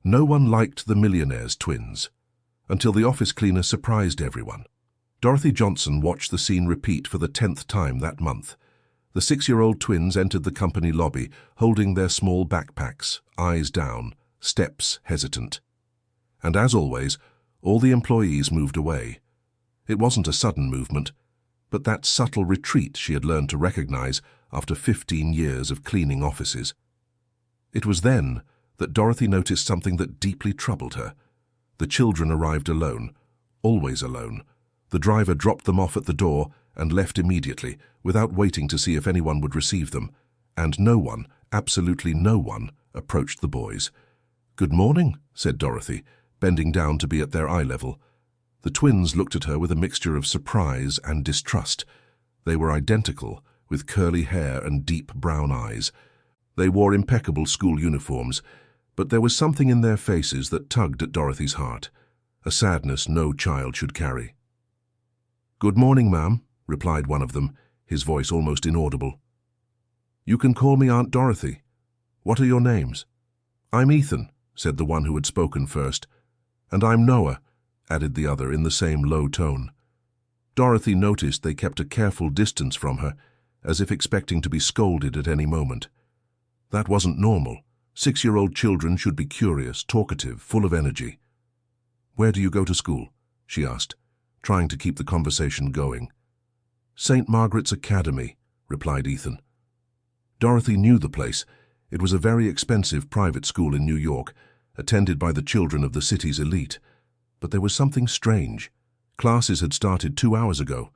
No one liked the Millionaire'S twins, until the office cleaner surprised everyone. Dorothy Johnson watched the scene repeat for the 10th time that month. The 6-year-old twins entered the company lobby, holding their small backpacks, eyes down, steps hesitant. And as always, all the employees moved away. It wasn't a sudden movement, but that subtle retreat she had learned to recognize after 15 years of cleaning offices. It was then that Dorothy noticed something that deeply troubled her. The children arrived alone, always alone. The driver dropped them off at the door and left immediately, without waiting to see if anyone would receive them. And no one, absolutely no one, approached the boys. "Good morning," said Dorothy, bending down to be at their eye level. The twins looked at her with a mixture of surprise and distrust. They were identical, with curly hair and deep brown eyes. They wore impeccable school uniforms, but there was something in their faces that tugged at Dorothy's heart, a sadness no child should carry. "Good morning, ma'am," replied one of them, his voice almost inaudible. "You can call me Aunt Dorothy. What are your names?" "I'm Ethan," said the one who had spoken first. "And I'm Noah," added the other in the same low tone. Dorothy noticed they kept a careful distance from her, as if expecting to be scolded at any moment. That wasn't normal. 6-year-old children should be curious, talkative, full of energy. "Where do you go to school?" she asked, trying to keep the conversation going. "St. Margaret's Academy," replied Ethan. Dorothy knew the place. It was a very expensive private school in New York, attended by the children of the city's elite. But there was something strange. Classes had started 2 hours ago.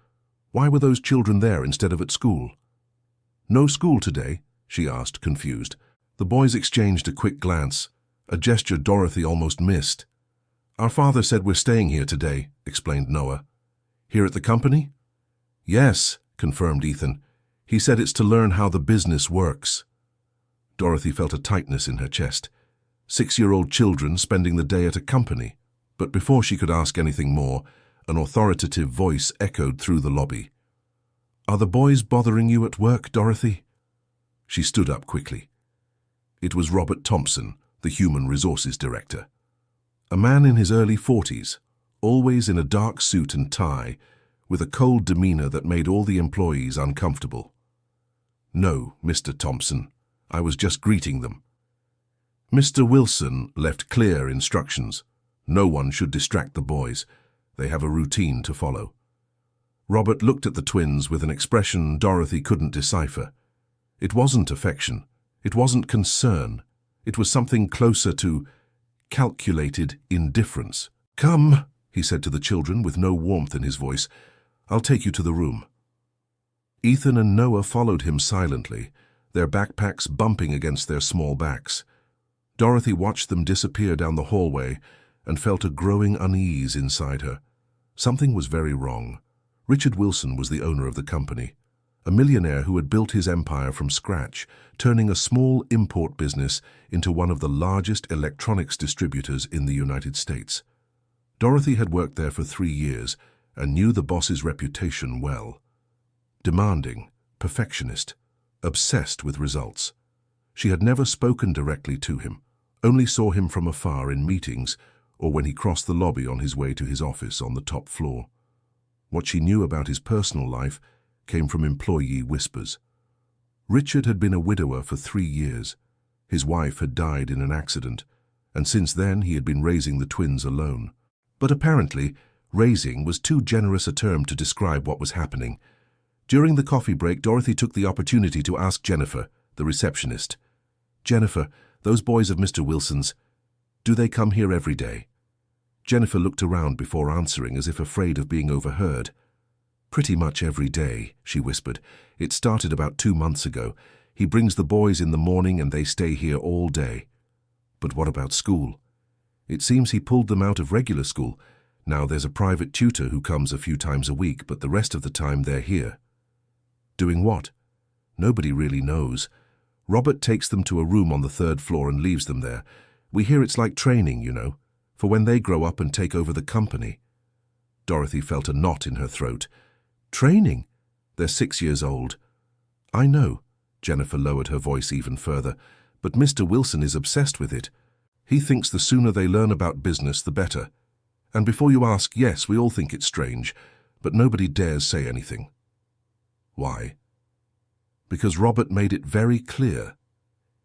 Why were those children there instead of at school? "No school today?" she asked, confused. The boys exchanged a quick glance, a gesture Dorothy almost missed. "Our father said we're staying here today," explained Noah. "Here at the company?" "Yes," confirmed Ethan. "He said it's to learn how the business works." Dorothy felt a tightness in her chest. 6-year-old children spending the day at a company. But before she could ask anything more, an authoritative voice echoed through the lobby. "Are the boys bothering you at work, Dorothy?" She stood up quickly. It was Robert Thompson, the Human Resources Director. A man in his early 40s, always in a dark suit and tie, with a cold demeanor that made all the employees uncomfortable. "No, Mr. Thompson, I was just greeting them." Mr. Wilson left clear instructions. No one should distract the boys. They have a routine to follow. Robert looked at the twins with an expression Dorothy couldn't decipher. It wasn't affection. It wasn't concern. It was something closer to calculated indifference. "Come," he said to the children with no warmth in his voice. "I'll take you to the room." Ethan and Noah followed him silently, their backpacks bumping against their small backs. Dorothy watched them disappear down the hallway and felt a growing unease inside her. Something was very wrong. Richard Wilson was the owner of the company, a millionaire who had built his empire from scratch, turning a small import business into one of the largest electronics distributors in the United States. Dorothy had worked there for 3 years and knew the boss's reputation well. Demanding, perfectionist, obsessed with results. She had never spoken directly to him, only saw him from afar in meetings or when he crossed the lobby on his way to his office on the top floor. What she knew about his personal life came from employee whispers. Richard had been a widower for 3 years. His wife had died in an accident, and since then he had been raising the twins alone. But apparently, raising was too generous a term to describe what was happening. During the coffee break, Dorothy took the opportunity to ask Jennifer, the receptionist, "Jennifer, those boys of Mr. Wilson's, do they come here every day?" Jennifer looked around before answering as if afraid of being overheard. "Pretty much every day," she whispered. "It started about 2 months ago. He brings the boys in the morning and they stay here all day." "But what about school?" "It seems he pulled them out of regular school. Now there's a private tutor who comes a few times a week, but the rest of the time they're here." "Doing what?" "Nobody really knows. Robert takes them to a room on the 3rd floor and leaves them there. We hear it's like training, you know, for when they grow up and take over the company." Dorothy felt a knot in her throat. "Training? They're 6 years old." "I know." Jennifer lowered her voice even further. "But Mr. Wilson is obsessed with it. He thinks the sooner they learn about business, the better. And before you ask, yes, we all think it's strange, but nobody dares say anything. Why? Because Robert made it very clear.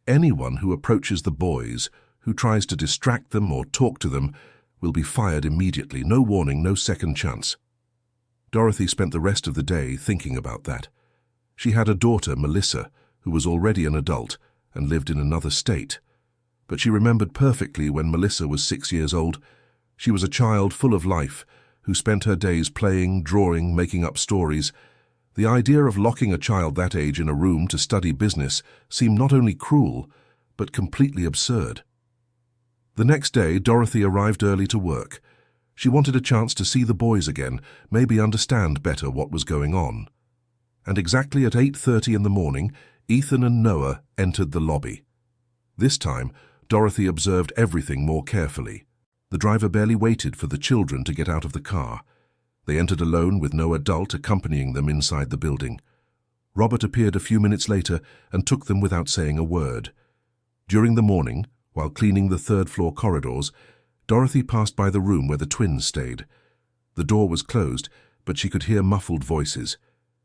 Anyone who approaches the boys, who tries to distract them or talk to them, will be fired immediately, no warning, no second chance. Dorothy spent the rest of the day thinking about that. She had a daughter, Melissa, who was already an adult and lived in another state. But she remembered perfectly when Melissa was 6 years old. She was a child full of life, who spent her days playing, drawing, making up stories. The idea of locking a child that age in a room to study business seemed not only cruel, but completely absurd. The next day, Dorothy arrived early to work. She wanted a chance to see the boys again, maybe understand better what was going on. And exactly at 8:30 in the morning, Ethan and Noah entered the lobby. This time, Dorothy observed everything more carefully. The driver barely waited for the children to get out of the car. They entered alone with no adult accompanying them inside the building. Robert appeared a few minutes later and took them without saying a word. During the morning, while cleaning the third-floor corridors, Dorothy passed by the room where the twins stayed. The door was closed, but she could hear muffled voices.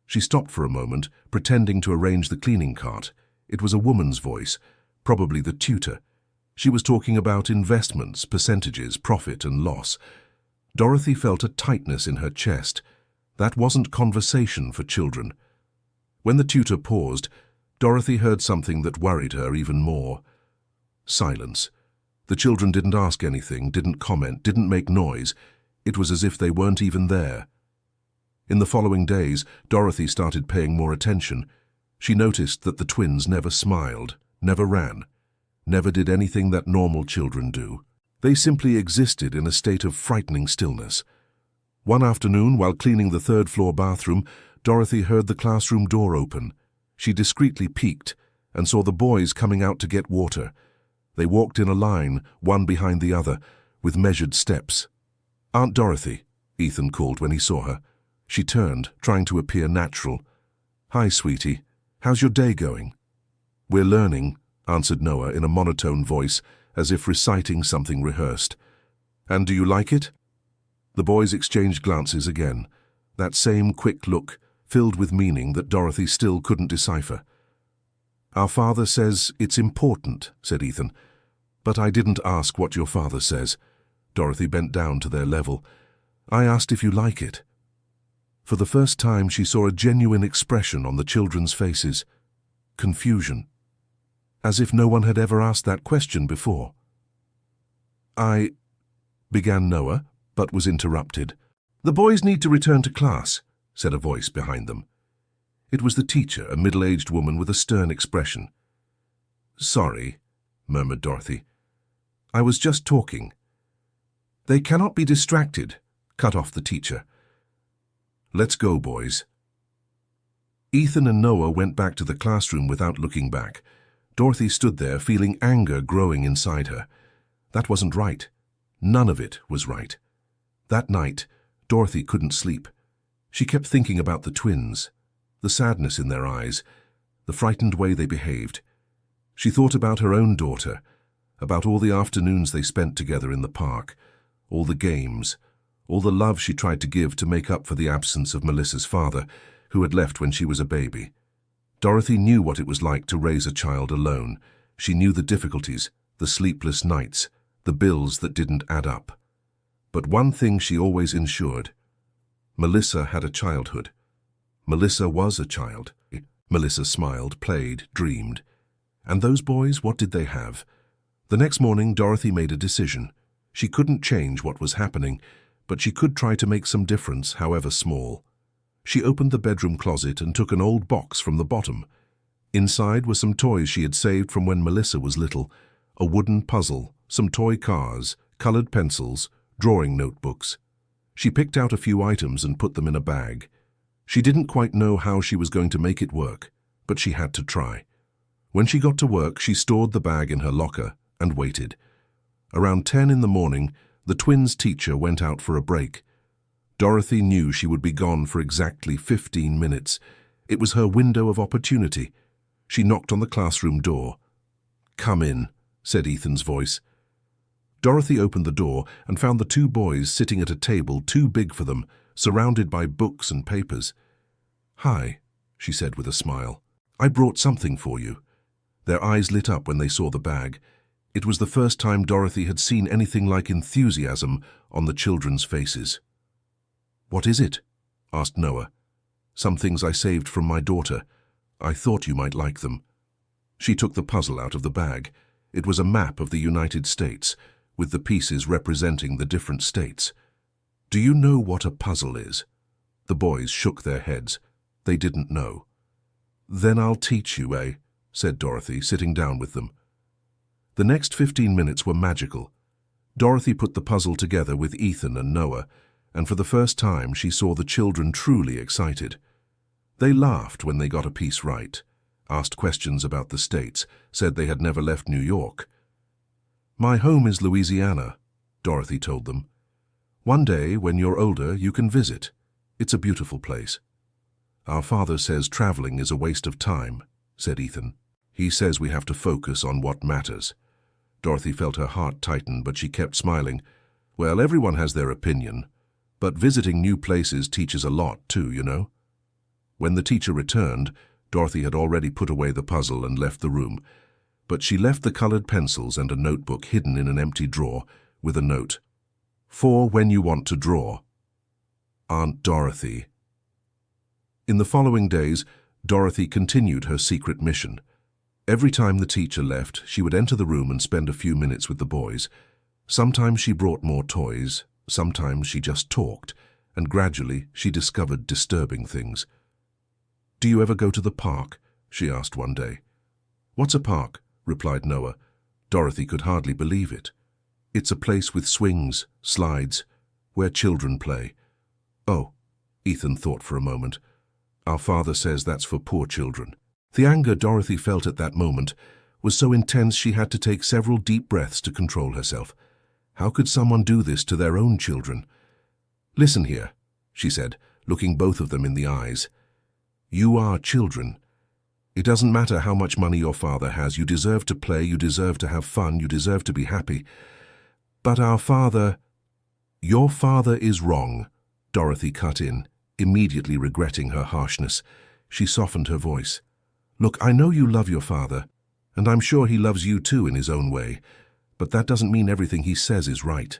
She stopped for a moment, pretending to arrange the cleaning cart. It was a woman's voice, probably the tutor. She was talking about investments, percentages, profit and loss. Dorothy felt a tightness in her chest. That wasn't conversation for children. When the tutor paused, Dorothy heard something that worried her even more. Silence. The children didn't ask anything, didn't comment, didn't make noise. It was as if they weren't even there. In the following days, Dorothy started paying more attention. She noticed that the twins never smiled, never ran, never did anything that normal children do. They simply existed in a state of frightening stillness. One afternoon, while cleaning the third-floor bathroom, Dorothy heard the classroom door open. She discreetly peeked and saw the boys coming out to get water. They walked in a line, one behind the other, with measured steps. "Aunt Dorothy," Ethan called when he saw her. She turned, trying to appear natural. "Hi, sweetie. How's your day going?" "We're learning," answered Noah in a monotone voice, as if reciting something rehearsed. "And do you like it?" The boys exchanged glances again, that same quick look, filled with meaning that Dorothy still couldn't decipher. "Our father says it's important," said Ethan. "But I didn't ask what your father says." Dorothy bent down to their level. "I asked if you like it." For the first time, she saw a genuine expression on the children's faces. Confusion. As if no one had ever asked that question before. "I—" began Noah, but was interrupted. "The boys need to return to class," said a voice behind them. It was the teacher, a middle-aged woman with a stern expression. "Sorry," murmured Dorothy. "I was just talking." "They cannot be distracted," cut off the teacher. "Let's go, boys." Ethan and Noah went back to the classroom without looking back. Dorothy stood there, feeling anger growing inside her. That wasn't right. None of it was right. That night, Dorothy couldn't sleep. She kept thinking about the twins, the sadness in their eyes, the frightened way they behaved. She thought about her own daughter, about all the afternoons they spent together in the park, all the games, all the love she tried to give to make up for the absence of Melissa's father, who had left when she was a baby. Dorothy knew what it was like to raise a child alone. She knew the difficulties, the sleepless nights, the bills that didn't add up. But one thing she always ensured: Melissa had a childhood. Melissa was a child. Melissa smiled, played, dreamed. And those boys, what did they have? The next morning, Dorothy made a decision. She couldn't change what was happening, but she could try to make some difference, however small. She opened the bedroom closet and took an old box from the bottom. Inside were some toys she had saved from when Melissa was little, a wooden puzzle, some toy cars, colored pencils, drawing notebooks. She picked out a few items and put them in a bag. She didn't quite know how she was going to make it work, but she had to try. When she got to work, she stored the bag in her locker and waited. Around 10 in the morning, the twins' teacher went out for a break. Dorothy knew she would be gone for exactly 15 minutes. It was her window of opportunity. She knocked on the classroom door. "Come in," said Ethan's voice. Dorothy opened the door and found the two boys sitting at a table too big for them, surrounded by books and papers. "Hi," she said with a smile. "I brought something for you." Their eyes lit up when they saw the bag. It was the first time Dorothy had seen anything like enthusiasm on the children's faces. "What is it?" asked Noah. "Some things I saved from my daughter. I thought you might like them." She took the puzzle out of the bag. It was a map of the United States, with the pieces representing the different states. "Do you know what a puzzle is?" The boys shook their heads. They didn't know. "Then I'll teach you, eh?" said Dorothy, sitting down with them. The next 15 minutes were magical. Dorothy put the puzzle together with Ethan and Noah, and for the first time she saw the children truly excited. They laughed when they got a piece right, asked questions about the states, said they had never left New York. "My home is Louisiana," Dorothy told them. "One day, when you're older, you can visit. It's a beautiful place." "Our father says traveling is a waste of time," said Ethan. "He says we have to focus on what matters." Dorothy felt her heart tighten, but she kept smiling. "Well, everyone has their opinion, but visiting new places teaches a lot too, you know." When the teacher returned, Dorothy had already put away the puzzle and left the room, but she left the colored pencils and a notebook hidden in an empty drawer with a note. "For when you want to draw. Aunt Dorothy." In the following days, Dorothy continued her secret mission. Every time the teacher left, she would enter the room and spend a few minutes with the boys. Sometimes she brought more toys, sometimes she just talked, and gradually she discovered disturbing things. "Do you ever go to the park?" she asked one day. "What's a park?" replied Noah. Dorothy could hardly believe it. "It's a place with swings, slides, where children play." "Oh," Ethan thought for a moment. "Our father says that's for poor children." The anger Dorothy felt at that moment was so intense she had to take several deep breaths to control herself. How could someone do this to their own children? "Listen here," she said, looking both of them in the eyes. "You are children. It doesn't matter how much money your father has. You deserve to play, you deserve to have fun, you deserve to be happy. But our father—" "Your father is wrong," Dorothy cut in, immediately regretting her harshness. She softened her voice. "Look, I know you love your father, and I'm sure he loves you too in his own way, but that doesn't mean everything he says is right."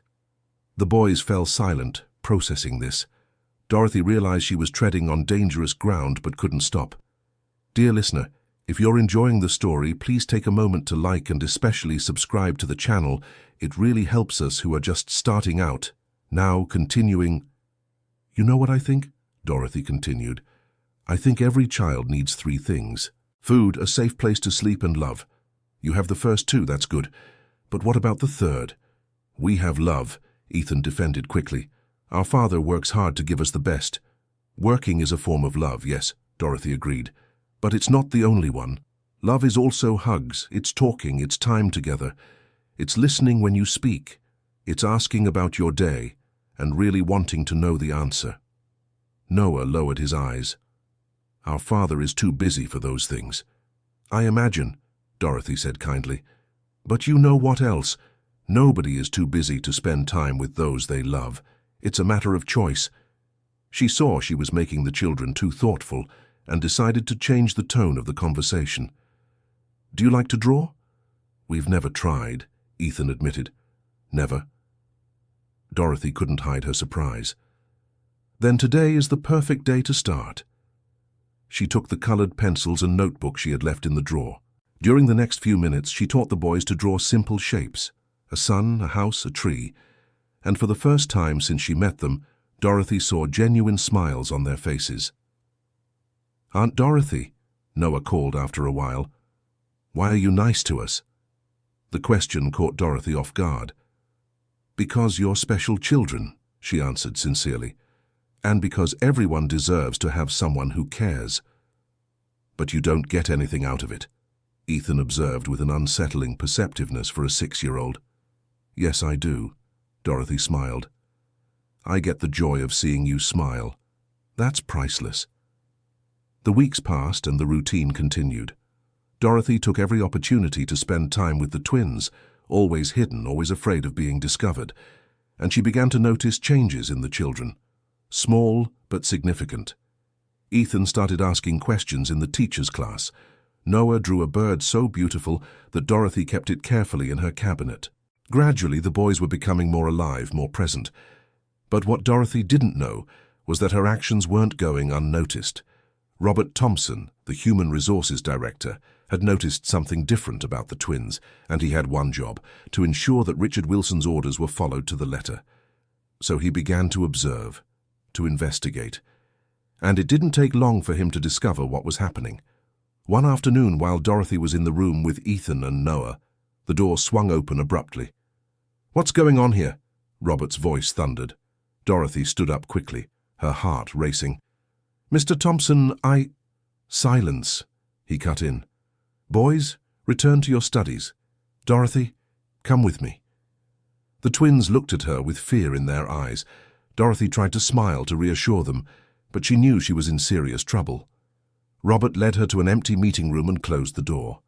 The boys fell silent, processing this. Dorothy realized she was treading on dangerous ground but couldn't stop. Dear listener, if you're enjoying the story, please take a moment to like and especially subscribe to the channel. It really helps us who are just starting out. Now, continuing. "You know what I think?" Dorothy continued. "I think every child needs 3 things. Food, a safe place to sleep, and love. You have the first 2, that's good. But what about the third?" "We have love," Ethan defended quickly. "Our father works hard to give us the best." "Working is a form of love, yes," Dorothy agreed. "But it's not the only one. Love is also hugs, it's talking, it's time together. It's listening when you speak. It's asking about your day, and really wanting to know the answer." Noah lowered his eyes. "Our father is too busy for those things." "I imagine," Dorothy said kindly. "But you know what else? Nobody is too busy to spend time with those they love. It's a matter of choice." She saw she was making the children too thoughtful and decided to change the tone of the conversation. "Do you like to draw?" "We've never tried," Ethan admitted. "Never?" Dorothy couldn't hide her surprise. "Then today is the perfect day to start." She took the colored pencils and notebook she had left in the drawer. During the next few minutes, she taught the boys to draw simple shapes: a sun, a house, a tree. And for the first time since she met them, Dorothy saw genuine smiles on their faces. "Aunt Dorothy," Noah called after a while, "why are you nice to us?" The question caught Dorothy off guard. "Because you're special children," she answered sincerely. "And because everyone deserves to have someone who cares." "But you don't get anything out of it," Ethan observed with an unsettling perceptiveness for a 6-year-old. "Yes, I do," Dorothy smiled. "I get the joy of seeing you smile. That's priceless." The weeks passed and the routine continued. Dorothy took every opportunity to spend time with the twins, always hidden, always afraid of being discovered, and she began to notice changes in the children, small but significant. Ethan started asking questions in the teacher's class. Noah drew a bird so beautiful that Dorothy kept it carefully in her cabinet. Gradually, the boys were becoming more alive, more present. But what Dorothy didn't know was that her actions weren't going unnoticed. Robert Thompson, the Human Resources Director, had noticed something different about the twins, and he had one job: to ensure that Richard Wilson's orders were followed to the letter. So he began to observe, to investigate. And it didn't take long for him to discover what was happening. One afternoon, while Dorothy was in the room with Ethan and Noah, the door swung open abruptly. "What's going on here?" Robert's voice thundered. Dorothy stood up quickly, her heart racing. "Mr. Thompson, Silence," he cut in. "Boys, return to your studies. Dorothy, come with me." The twins looked at her with fear in their eyes. Dorothy tried to smile to reassure them, but she knew she was in serious trouble. Robert led her to an empty meeting room and closed the door.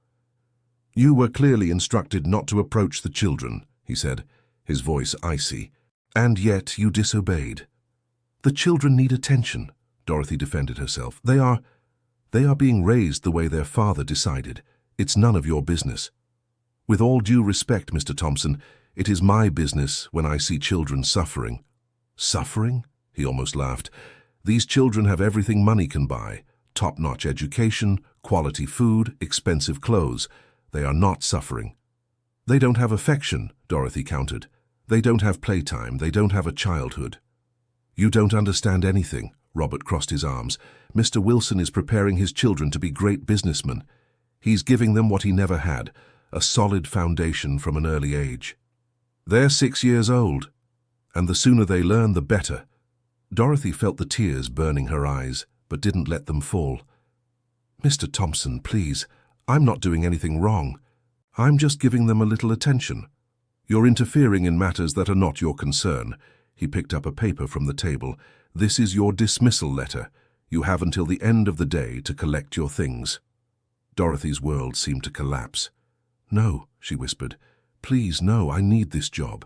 "You were clearly instructed not to approach the children," he said, his voice icy, "and yet you disobeyed." "The children need attention," Dorothy defended herself. They are being raised the way their father decided. It's none of your business." "With all due respect, Mr. Thompson, it is my business when I see children suffering." "Suffering?" he almost laughed. "These children have everything money can buy: top-notch education, quality food, expensive clothes. They are not suffering." "They don't have affection," Dorothy countered. "They don't have playtime. They don't have a childhood." "You don't understand anything," Robert crossed his arms. "Mr. Wilson is preparing his children to be great businessmen. He's giving them what he never had, a solid foundation from an early age. They're 6 years old, and the sooner they learn, the better." Dorothy felt the tears burning her eyes, but didn't let them fall. "Mr. Thompson, please, I'm not doing anything wrong. I'm just giving them a little attention. You're interfering in matters that are not your concern." He picked up a paper from the table. "This is your dismissal letter. You have until the end of the day to collect your things." Dorothy's world seemed to collapse. "No," she whispered. "Please, no, I need this job."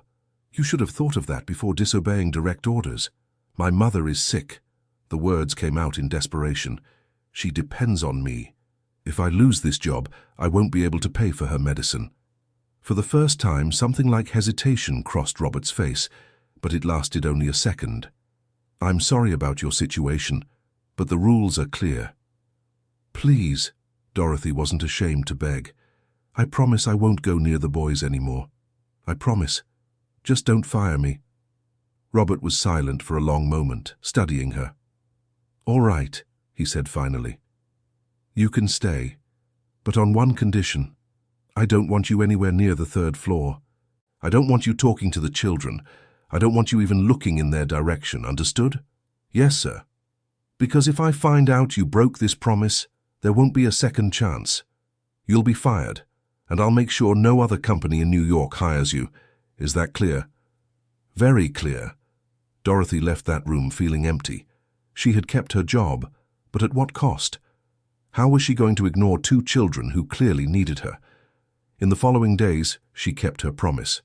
"You should have thought of that before disobeying direct orders." "My mother is sick." The words came out in desperation. "She depends on me. If I lose this job, I won't be able to pay for her medicine." For the first time, something like hesitation crossed Robert's face, but it lasted only a second. "I'm sorry about your situation, but the rules are clear." "Please," Dorothy wasn't ashamed to beg. "I promise I won't go near the boys anymore. I promise. Just don't fire me." Robert was silent for a long moment, studying her. "All right," he said finally. "You can stay, but on one condition. I don't want you anywhere near the 3rd floor. I don't want you talking to the children. I don't want you even looking in their direction, understood?" "Yes, sir." "Because if I find out you broke this promise, there won't be a second chance. You'll be fired, and I'll make sure no other company in New York hires you. Is that clear?" "Very clear." Dorothy left that room feeling empty. She had kept her job, but at what cost? How was she going to ignore 2 children who clearly needed her? In the following days, she kept her promise.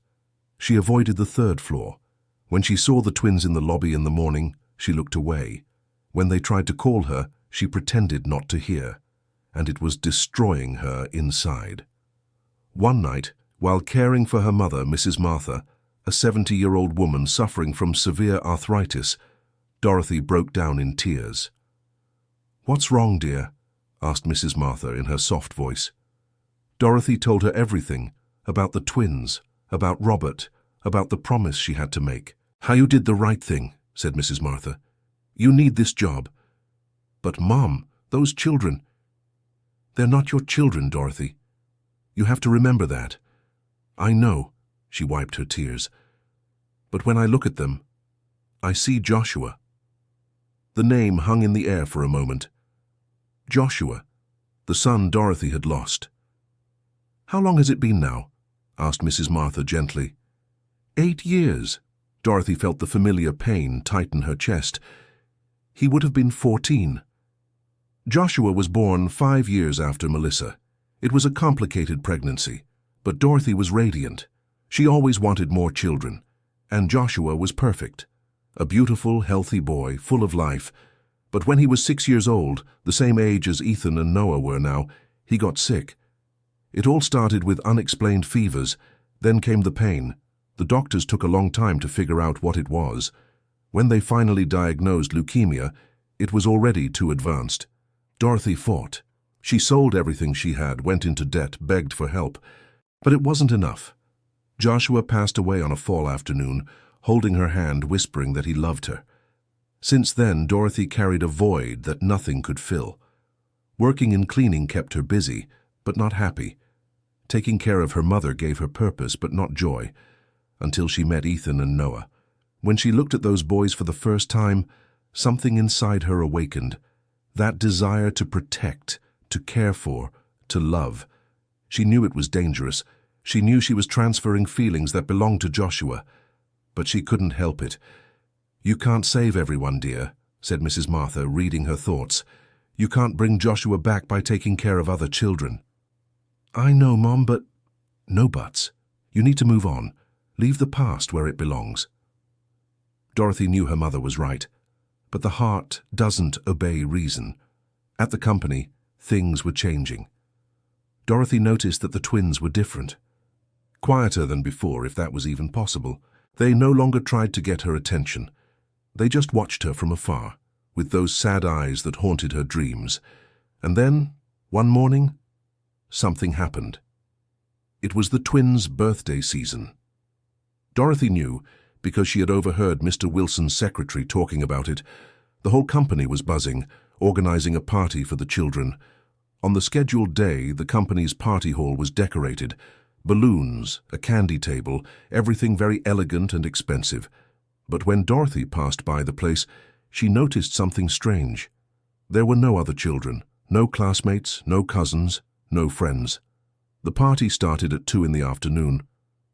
She avoided the 3rd floor. When she saw the twins in the lobby in the morning, she looked away. When they tried to call her, she pretended not to hear, and it was destroying her inside. One night, while caring for her mother, Mrs. Martha, a 70-year-old woman suffering from severe arthritis, Dorothy broke down in tears. "What's wrong, dear?" asked Mrs. Martha in her soft voice. Dorothy told her everything, about the twins, about Robert, about the promise she had to make. "How you did the right thing," said Mrs. Martha. "You need this job." "But, Mom, those children—" "They're not your children, Dorothy. You have to remember that." "I know," she wiped her tears. "But when I look at them, I see Joshua." The name hung in the air for a moment. Joshua, the son Dorothy had lost. "How long has it been now?" asked Mrs. Martha gently. 8 years. Dorothy felt the familiar pain tighten her chest. He would have been 14. Joshua was born 5 years after Melissa. It was a complicated pregnancy, but Dorothy was radiant. She always wanted more children, and Joshua was perfect. A beautiful, healthy boy, full of life. But when he was 6 years old, the same age as Ethan and Noah were now, he got sick. It all started with unexplained fevers, then came the pain. The doctors took a long time to figure out what it was. When they finally diagnosed leukemia, it was already too advanced. Dorothy fought. She sold everything she had, went into debt, begged for help. But it wasn't enough. Joshua passed away on a fall afternoon, holding her hand, whispering that he loved her. Since then, Dorothy carried a void that nothing could fill. Working in cleaning kept her busy, but not happy. Taking care of her mother gave her purpose, but not joy, until she met Ethan and Noah. When she looked at those boys for the first time, something inside her awakened. That desire to protect, to care for, to love. She knew it was dangerous. She knew she was transferring feelings that belonged to Joshua. But she couldn't help it. "You can't save everyone, dear," said Mrs. Martha, reading her thoughts. "You can't bring Joshua back by taking care of other children." "I know, Mom, but—" "No buts. You need to move on. Leave the past where it belongs." Dorothy knew her mother was right. But the heart doesn't obey reason. At the company, things were changing. Dorothy noticed that the twins were different. Quieter than before, if that was even possible. They no longer tried to get her attention. They just watched her from afar, with those sad eyes that haunted her dreams. And then, one morning, something happened. It was the twins' birthday season. Dorothy knew, because she had overheard Mr. Wilson's secretary talking about it. The whole company was buzzing, organizing a party for the children. On the scheduled day, the company's party hall was decorated. Balloons, a candy table, everything very elegant and expensive. But when Dorothy passed by the place, she noticed something strange. There were no other children, no classmates, no cousins, no friends. The party started at 2 in the afternoon.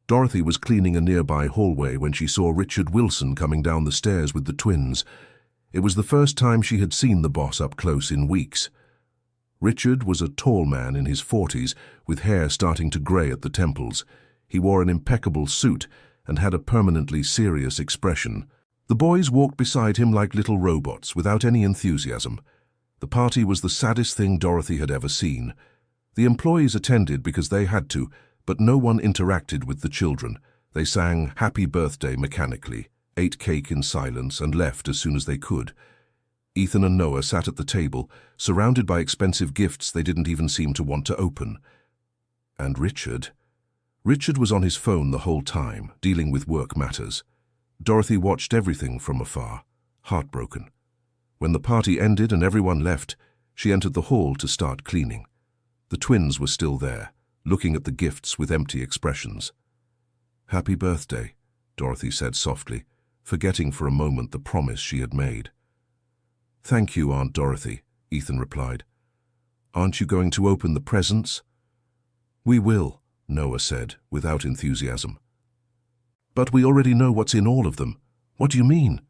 Dorothy was cleaning a nearby hallway when she saw Richard Wilson coming down the stairs with the twins. It was the first time she had seen the boss up close in weeks. Richard was a tall man in his 40s, with hair starting to grey at the temples. He wore an impeccable suit and had a permanently serious expression. The boys walked beside him like little robots, without any enthusiasm. The party was the saddest thing Dorothy had ever seen. The employees attended because they had to, but no one interacted with the children. They sang "Happy Birthday" mechanically, ate cake in silence, and left as soon as they could. Ethan and Noah sat at the table, surrounded by expensive gifts they didn't even seem to want to open. And Richard? Richard was on his phone the whole time, dealing with work matters. Dorothy watched everything from afar, heartbroken. When the party ended and everyone left, she entered the hall to start cleaning. The twins were still there, looking at the gifts with empty expressions. "Happy birthday," Dorothy said softly, forgetting for a moment the promise she had made. "Thank you, Aunt Dorothy," Ethan replied. "Aren't you going to open the presents?" "We will," Noah said, without enthusiasm. "But we already know what's in all of them." "What do you mean?"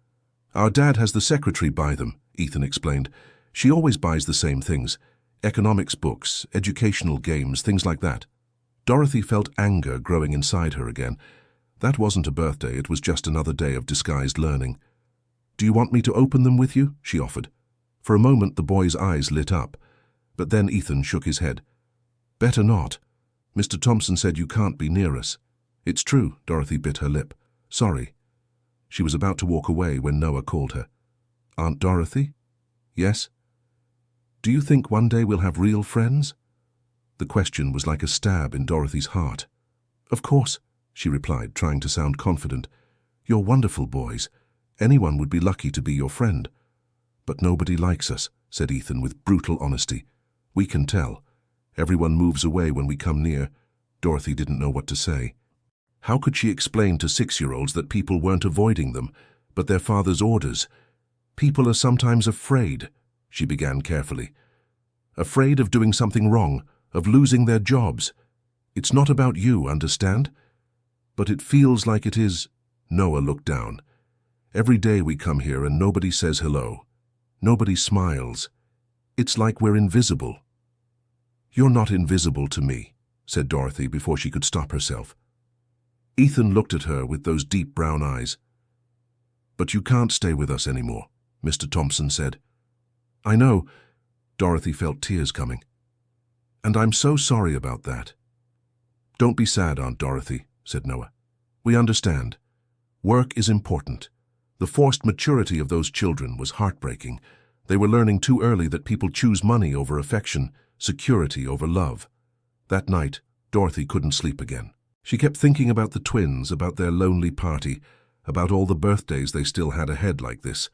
"Our dad has the secretary buy them," Ethan explained. "She always buys the same things. Economics books, educational games, things like that." Dorothy felt anger growing inside her again. That wasn't a birthday, it was just another day of disguised learning. "Do you want me to open them with you?" she offered. For a moment the boy's eyes lit up, but then Ethan shook his head. "Better not. Mr. Thompson said you can't be near us." "It's true," Dorothy bit her lip. "Sorry." She was about to walk away when Noah called her. "Aunt Dorothy?" "Yes?" "Do you think one day we'll have real friends?" The question was like a stab in Dorothy's heart. "Of course," she replied, trying to sound confident. "You're wonderful boys. Anyone would be lucky to be your friend." "But nobody likes us," said Ethan with brutal honesty. "We can tell. Everyone moves away when we come near." Dorothy didn't know what to say. How could she explain to 6-year-olds that people weren't avoiding them, but their father's orders? "People are sometimes afraid," she began carefully. "Afraid of doing something wrong, of losing their jobs. It's not about you, understand? But it feels like it is." Noah looked down. "Every day we come here and nobody says hello. Nobody smiles. It's like we're invisible." "You're not invisible to me," said Dorothy before she could stop herself. Ethan looked at her with those deep brown eyes. "But you can't stay with us anymore," Mr. Thompson said. "I know." Dorothy felt tears coming. "And I'm so sorry about that." "Don't be sad, Aunt Dorothy," said Noah. "We understand. Work is important." The forced maturity of those children was heartbreaking. They were learning too early that people choose money over affection, security over love. That night, Dorothy couldn't sleep again. She kept thinking about the twins, about their lonely party, about all the birthdays they still had ahead like this.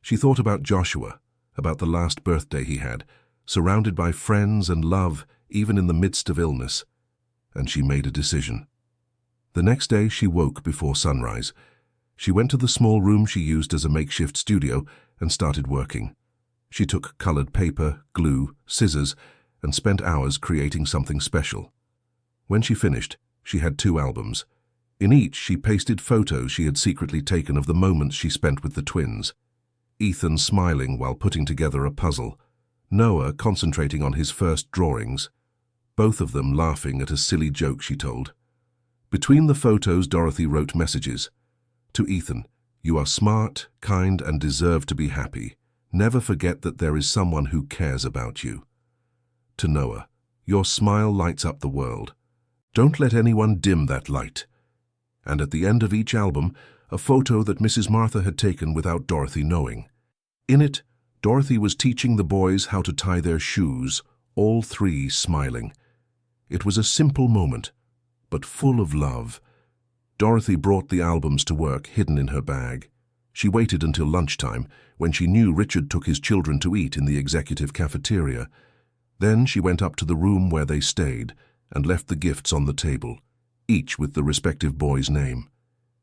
She thought about Joshua, about the last birthday he had, surrounded by friends and love, even in the midst of illness. And she made a decision. The next day she woke before sunrise. She went to the small room she used as a makeshift studio and started working. She took colored paper, glue, scissors, and spent hours creating something special. When she finished, she had 2 albums. In each, she pasted photos she had secretly taken of the moments she spent with the twins. Ethan smiling while putting together a puzzle. Noah concentrating on his first drawings. Both of them laughing at a silly joke she told. Between the photos, Dorothy wrote messages. To Ethan, "You are smart, kind, and deserve to be happy. Never forget that there is someone who cares about you." To Noah, "Your smile lights up the world. Don't let anyone dim that light." And at the end of each album, a photo that Mrs. Martha had taken without Dorothy knowing. In it, Dorothy was teaching the boys how to tie their shoes, all 3 smiling. It was a simple moment, but full of love. Dorothy brought the albums to work, hidden in her bag. She waited until lunchtime, when she knew Richard took his children to eat in the executive cafeteria. Then she went up to the room where they stayed and left the gifts on the table, each with the respective boy's name.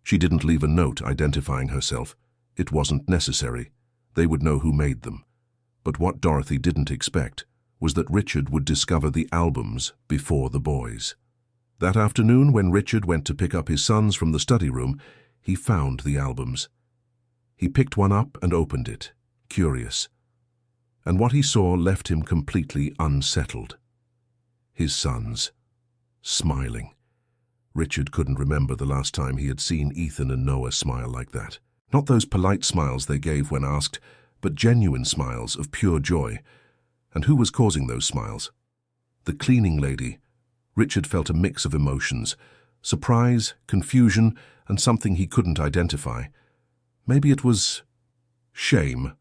She didn't leave a note identifying herself. It wasn't necessary. They would know who made them. But what Dorothy didn't expect was that Richard would discover the albums before the boys. That afternoon, when Richard went to pick up his sons from the study room, he found the albums. He picked one up and opened it, curious. And what he saw left him completely unsettled. His sons, smiling. Richard couldn't remember the last time he had seen Ethan and Noah smile like that. Not those polite smiles they gave when asked, but genuine smiles of pure joy. And who was causing those smiles? The cleaning lady. Richard felt a mix of emotions, surprise, confusion, and something he couldn't identify. Maybe it was shame.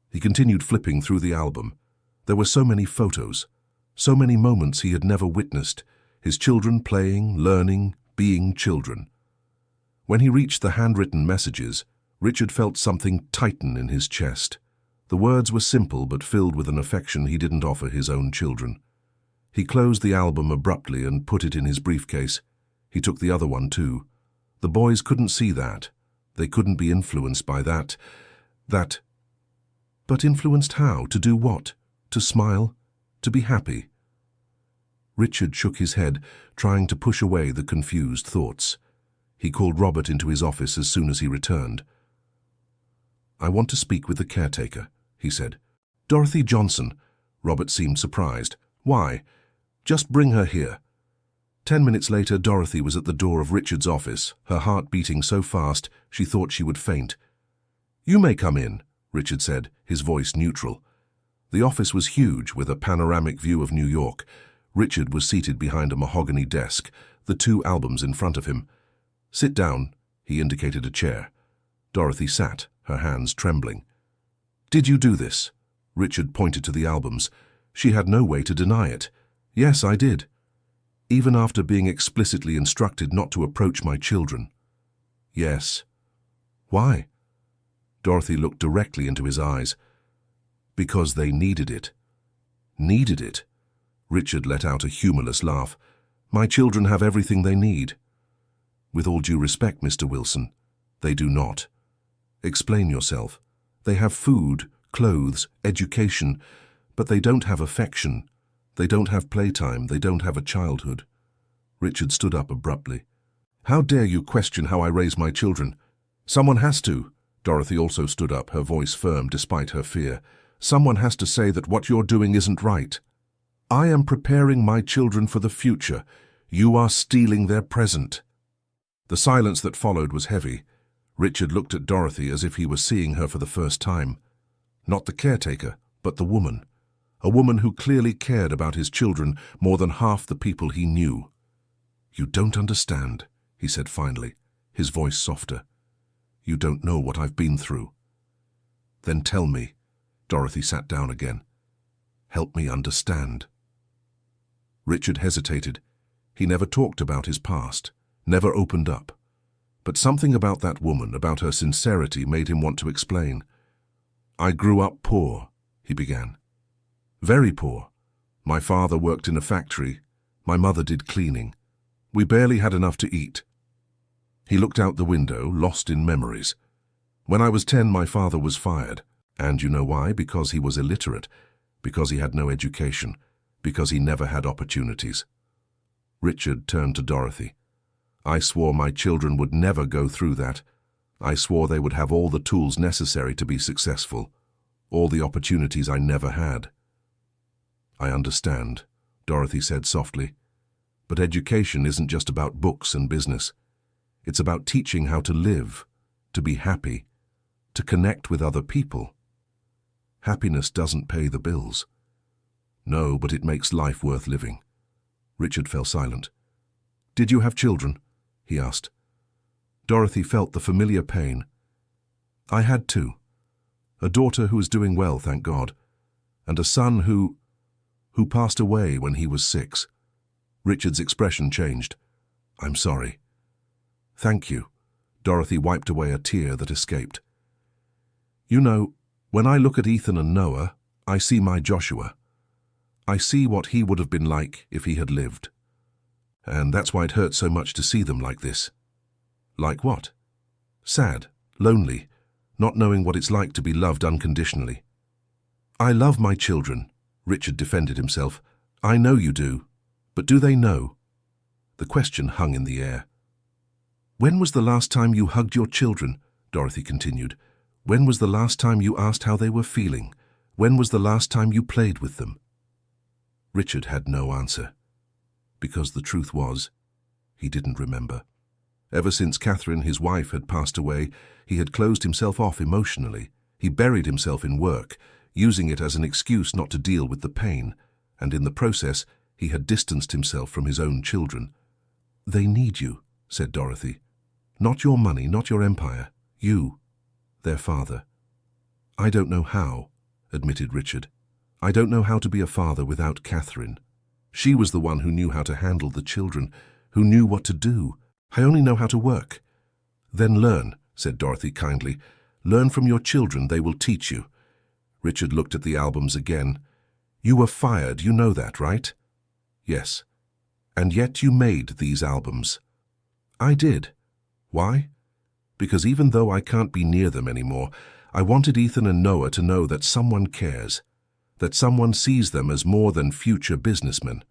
He continued flipping through the album. There were so many photos, so many moments he had never witnessed, his children playing, learning, being children. When he reached the handwritten messages, Richard felt something tighten in his chest. The words were simple but filled with an affection he didn't offer his own children. He closed the album abruptly and put it in his briefcase. He took the other one too. The boys couldn't see that. They couldn't be influenced by that. But influenced how? To do what? To smile? To be happy? Richard shook his head, trying to push away the confused thoughts. He called Robert into his office as soon as he returned. "I want to speak with the caretaker," he said. "Dorothy Johnson." Robert seemed surprised. "Why?" "Just bring her here." 10 minutes later, Dorothy was at the door of Richard's office, her heart beating so fast she thought she would faint. "You may come in," Richard said, his voice neutral. The office was huge, with a panoramic view of New York. Richard was seated behind a mahogany desk, the 2 albums in front of him. "Sit down," he indicated a chair. Dorothy sat, her hands trembling. "Did you do this?" Richard pointed to the albums. She had no way to deny it. "Yes, I did. Even after being explicitly instructed not to approach my children." "Yes." "Why?" Dorothy looked directly into his eyes. "Because they needed it." "Needed it?" Richard let out a humorless laugh. "My children have everything they need." "With all due respect, Mr. Wilson, they do not." "Explain yourself." "They have food, clothes, education, but they don't have affection. They don't have playtime. They don't have a childhood." Richard stood up abruptly. "How dare you question how I raise my children?" "Someone has to." Dorothy also stood up, her voice firm despite her fear. "Someone has to say that what you're doing isn't right. I am preparing my children for the future. You are stealing their present." The silence that followed was heavy. Richard looked at Dorothy as if he were seeing her for the first time. Not the caretaker, but the woman. A woman who clearly cared about his children more than half the people he knew. "You don't understand," he said finally, his voice softer. "You don't know what I've been through." "Then tell me." Dorothy sat down again. "Help me understand." Richard hesitated. He never talked about his past, never opened up. But something about that woman, about her sincerity, made him want to explain. "I grew up poor," he began. "Very poor. My father worked in a factory. My mother did cleaning. We barely had enough to eat." He looked out the window, lost in memories. "When I was 10, my father was fired. And you know why? Because he was illiterate. Because he had no education. Because he never had opportunities." Richard turned to Dorothy. "I swore my children would never go through that. I swore they would have all the tools necessary to be successful. All the opportunities I never had." "I understand," Dorothy said softly. "But education isn't just about books and business. It's about teaching how to live, to be happy, to connect with other people. Happiness doesn't pay the bills." "No, but it makes life worth living." Richard fell silent. "Did you have children?" he asked. Dorothy felt the familiar pain. "I had two. A daughter who is doing well, thank God, and a son who passed away when he was 6. Richard's expression changed. "I'm sorry." "Thank you." Dorothy wiped away a tear that escaped. "You know, when I look at Ethan and Noah, I see my Joshua. I see what he would have been like if he had lived. And that's why it hurts so much to see them like this." "Like what?" "Sad, lonely, not knowing what it's like to be loved unconditionally." "I love my children," Richard defended himself. "I know you do. But do they know?" The question hung in the air. "When was the last time you hugged your children?" Dorothy continued. "When was the last time you asked how they were feeling? When was the last time you played with them?" Richard had no answer. Because the truth was, he didn't remember. Ever since Catherine, his wife, had passed away, he had closed himself off emotionally. He buried himself in work, using it as an excuse not to deal with the pain, and in the process, he had distanced himself from his own children. "They need you," said Dorothy. "Not your money, not your empire. You, their father." "I don't know how," admitted Richard. "I don't know how to be a father without Catherine. She was the one who knew how to handle the children, who knew what to do. I only know how to work." "Then learn," said Dorothy kindly. "Learn from your children, they will teach you." Richard looked at the albums again. "You were fired, you know that, right?" "Yes." "And yet you made these albums." "I did." "Why?" "Because even though I can't be near them anymore, I wanted Ethan and Noah to know that someone cares, that someone sees them as more than future businessmen.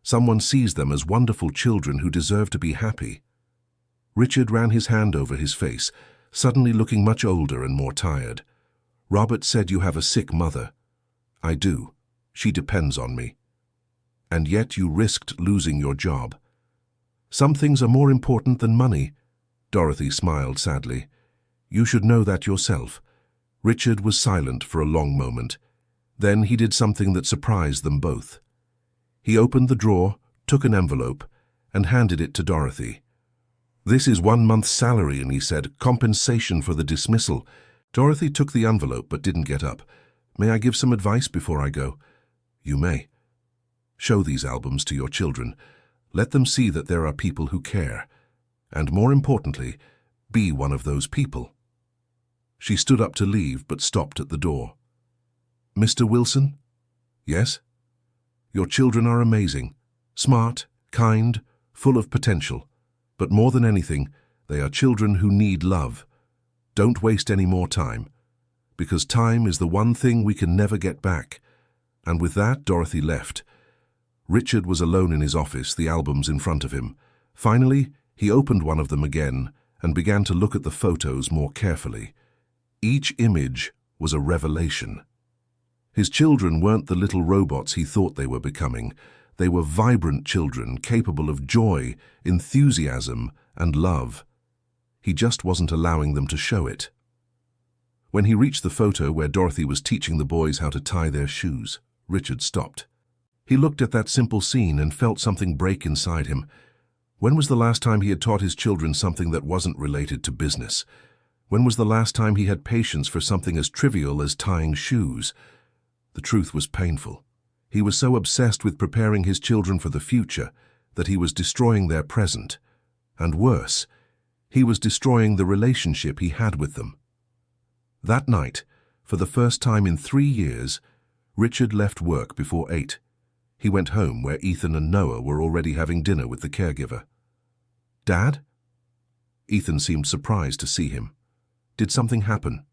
Someone sees them as wonderful children who deserve to be happy." Richard ran his hand over his face, suddenly looking much older and more tired. "Robert said you have a sick mother." "I do. She depends on me." "And yet you risked losing your job." "Some things are more important than money." Dorothy smiled sadly. "You should know that yourself." Richard was silent for a long moment. Then he did something that surprised them both. He opened the drawer, took an envelope, and handed it to Dorothy. "This is 1 month's salary," and he said, "compensation for the dismissal." Dorothy took the envelope but didn't get up. "May I give some advice before I go?" "You may." "Show these albums to your children. Let them see that there are people who care. And more importantly, be one of those people." She stood up to leave but stopped at the door. "Mr. Wilson?" "Yes?" "Your children are amazing. Smart, kind, full of potential. But more than anything, they are children who need love. Don't waste any more time. Because time is the one thing we can never get back." And with that, Dorothy left. Richard was alone in his office, the albums in front of him. Finally, he opened one of them again and began to look at the photos more carefully. Each image was a revelation. His children weren't the little robots he thought they were becoming. They were vibrant children capable of joy, enthusiasm, and love. He just wasn't allowing them to show it. When he reached the photo where Dorothy was teaching the boys how to tie their shoes, Richard stopped. He looked at that simple scene and felt something break inside him. When was the last time he had taught his children something that wasn't related to business? When was the last time he had patience for something as trivial as tying shoes? The truth was painful. He was so obsessed with preparing his children for the future that he was destroying their present. And worse, he was destroying the relationship he had with them. That night, for the first time in 3 years, Richard left work before 8. He went home where Ethan and Noah were already having dinner with the caregiver. "Dad?" Ethan seemed surprised to see him. Did something happen?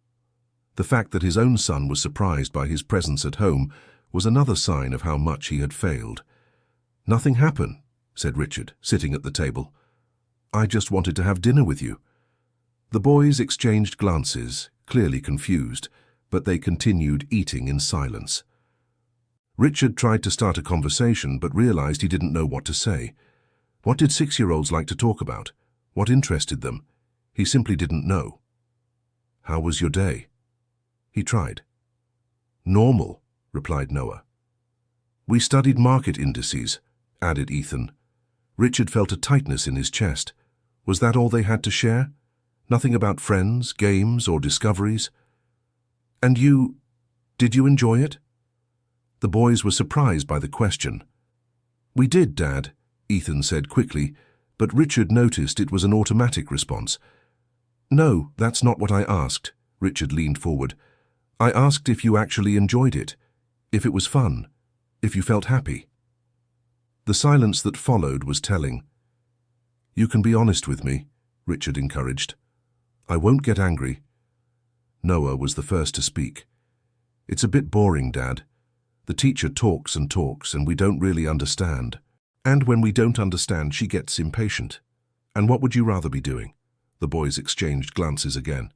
The fact that his own son was surprised by his presence at home was another sign of how much he had failed. "Nothing happened," said Richard, sitting at the table. "I just wanted to have dinner with you." The boys exchanged glances, clearly confused, but they continued eating in silence. Richard tried to start a conversation but realized he didn't know what to say. What did 6-year-olds like to talk about? What interested them? He simply didn't know. "How was your day?" He tried. "Normal," replied Noah. "We studied market indices," added Ethan. Richard felt a tightness in his chest. Was that all they had to share? Nothing about friends, games, or discoveries? "And did you enjoy it?" The boys were surprised by the question. "We did, Dad," Ethan said quickly, but Richard noticed it was an automatic response. "No, that's not what I asked," Richard leaned forward. "I asked if you actually enjoyed it, if it was fun, if you felt happy." The silence that followed was telling. "You can be honest with me," Richard encouraged. "I won't get angry." Noah was the first to speak. "It's a bit boring, Dad. The teacher talks and talks and we don't really understand. And when we don't understand, she gets impatient. And what would you rather be doing?" The boys exchanged glances again.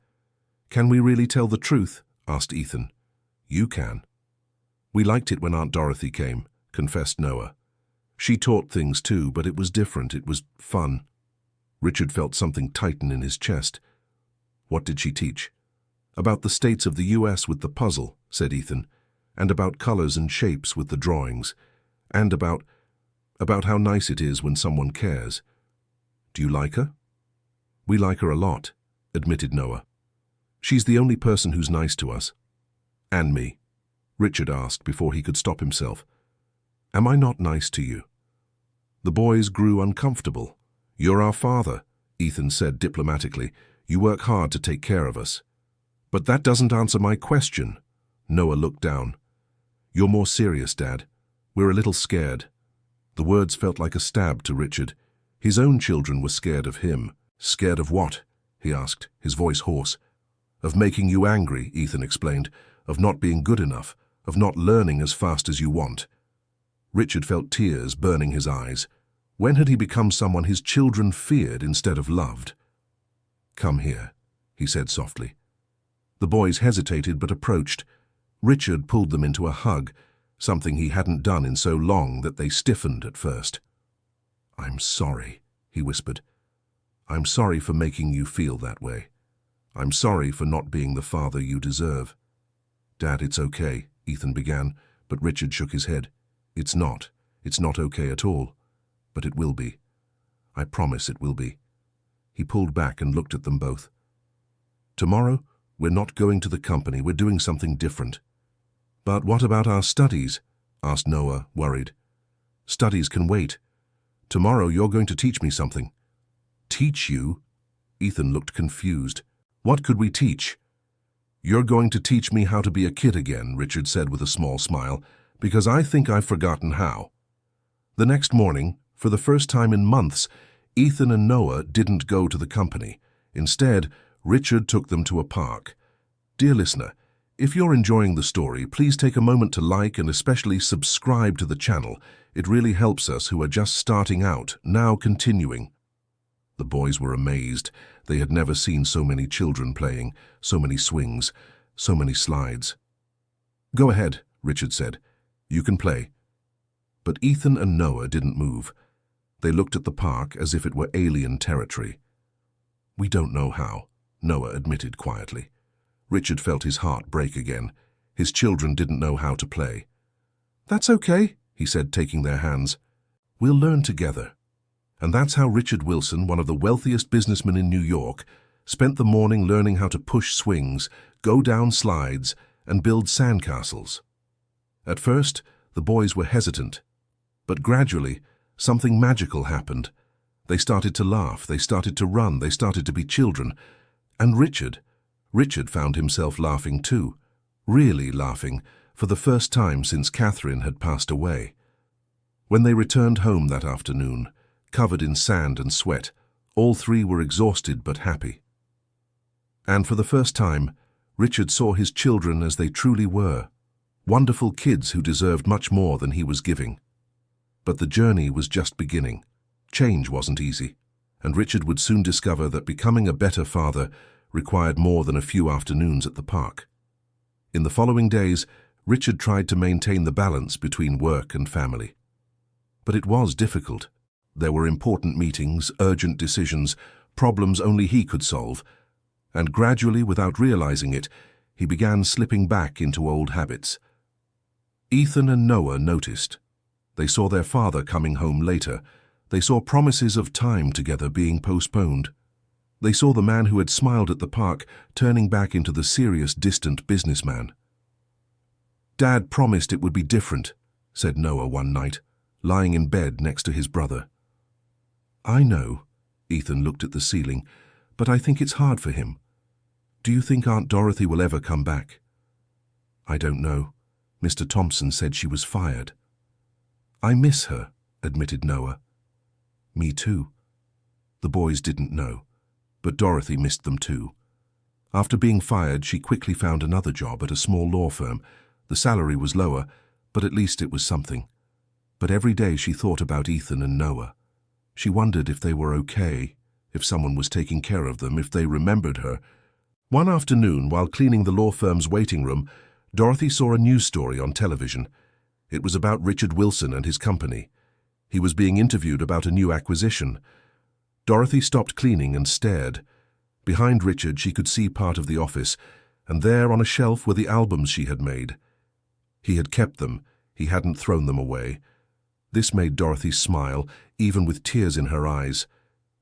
"Can we really tell the truth?" asked Ethan. "You can." "We liked it when Aunt Dorothy came," confessed Noah. "She taught things too, but it was different. It was fun." Richard felt something tighten in his chest. "What did she teach?" "About the states of the U.S. with the puzzle," said Ethan, "and about colors and shapes with the drawings, and about how nice it is when someone cares." "Do you like her?" "We like her a lot," admitted Noah. "She's the only person who's nice to us." "And me?" Richard asked before he could stop himself. "Am I not nice to you?" The boys grew uncomfortable. "You're our father," Ethan said diplomatically. "You work hard to take care of us." "But that doesn't answer my question." Noah looked down. "You're more serious, Dad. We're a little scared." The words felt like a stab to Richard. His own children were scared of him. "Scared of what?" he asked, his voice hoarse. "Of making you angry," Ethan explained. "Of not being good enough. Of not learning as fast as you want." Richard felt tears burning his eyes. When had he become someone his children feared instead of loved? "Come here," he said softly. The boys hesitated but approached. Richard pulled them into a hug, something he hadn't done in so long that they stiffened at first. "I'm sorry," he whispered. "I'm sorry for making you feel that way. I'm sorry for not being the father you deserve." "Dad, it's okay," Ethan began, but Richard shook his head. It's not okay at all. But it will be. I promise it will be." He pulled back and looked at them both. "Tomorrow, we're not going to the company. We're doing something different." "But what about our studies?" asked Noah, worried. "Studies can wait. Tomorrow you're going to teach me something." "Teach you?" Ethan looked confused. "What could we teach?" "You're going to teach me how to be a kid again," Richard said with a small smile, "because I think I've forgotten how." The next morning, for the first time in months, Ethan and Noah didn't go to the company. Instead, Richard took them to a park. Dear listener, if you're enjoying the story, please take a moment to like and especially subscribe to the channel. It really helps us who are just starting out, now continuing. The boys were amazed. They had never seen so many children playing, so many swings, so many slides. "Go ahead," Richard said. "You can play." But Ethan and Noah didn't move. They looked at the park as if it were alien territory. "We don't know how," Noah admitted quietly. Richard felt his heart break again. His children didn't know how to play. "That's okay," he said, taking their hands. "We'll learn together." And that's how Richard Wilson, one of the wealthiest businessmen in New York, spent the morning learning how to push swings, go down slides, and build sandcastles. At first, the boys were hesitant, but gradually, something magical happened. They started to laugh, they started to run, they started to be children. And Richard found himself laughing too, really laughing, for the first time since Catherine had passed away. When they returned home that afternoon, covered in sand and sweat, all three were exhausted but happy. And for the first time, Richard saw his children as they truly were, wonderful kids who deserved much more than he was giving. But the journey was just beginning. Change wasn't easy, and Richard would soon discover that becoming a better father required more than a few afternoons at the park. In the following days, Richard tried to maintain the balance between work and family. But it was difficult. There were important meetings, urgent decisions, problems only he could solve, and gradually, without realizing it, he began slipping back into old habits. Ethan and Noah noticed. They saw their father coming home later. They saw promises of time together being postponed. They saw the man who had smiled at the park turning back into the serious, distant businessman. "Dad promised it would be different," said Noah one night, lying in bed next to his brother. "I know," Ethan looked at the ceiling, "but I think it's hard for him. Do you think Aunt Dorothy will ever come back?" "I don't know. Mr. Thompson said she was fired." "I miss her," admitted Noah. "Me too." The boys didn't know, but Dorothy missed them too. After being fired, she quickly found another job at a small law firm. The salary was lower, but at least it was something. But every day she thought about Ethan and Noah. She wondered if they were okay, if someone was taking care of them, if they remembered her. One afternoon, while cleaning the law firm's waiting room, Dorothy saw a news story on television. It was about Richard Wilson and his company. He was being interviewed about a new acquisition. Dorothy stopped cleaning and stared. Behind Richard, she could see part of the office, and there on a shelf were the albums she had made. He had kept them. He hadn't thrown them away. This made Dorothy smile, even with tears in her eyes.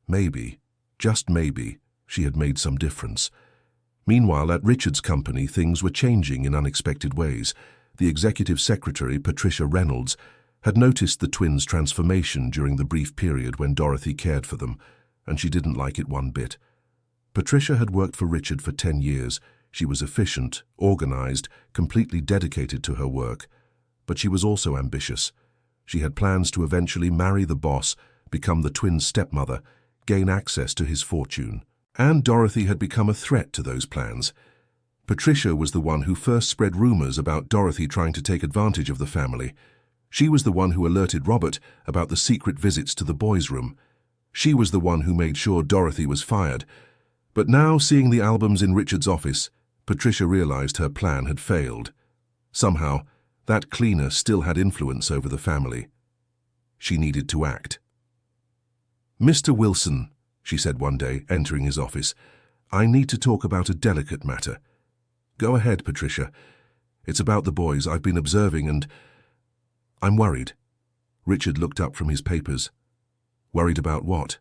Maybe, just maybe, she had made some difference. Meanwhile, at Richard's company, things were changing in unexpected ways. The executive secretary, Patricia Reynolds, had noticed the twins' transformation during the brief period when Dorothy cared for them, and she didn't like it one bit. Patricia had worked for Richard for 10 years. She was efficient, organized, completely dedicated to her work. But she was also ambitious. She had plans to eventually marry the boss, become the twins' stepmother, gain access to his fortune. And Dorothy had become a threat to those plans. Patricia was the one who first spread rumors about Dorothy trying to take advantage of the family. She was the one who alerted Robert about the secret visits to the boys' room. She was the one who made sure Dorothy was fired. But now, seeing the albums in Richard's office, Patricia realized her plan had failed. Somehow, that cleaner still had influence over the family. She needed to act. "Mr. Wilson," she said one day, entering his office, "I need to talk about a delicate matter." "Go ahead, Patricia. It's about the boys. I've been observing and I'm worried." Richard looked up from his papers. "Worried about what?"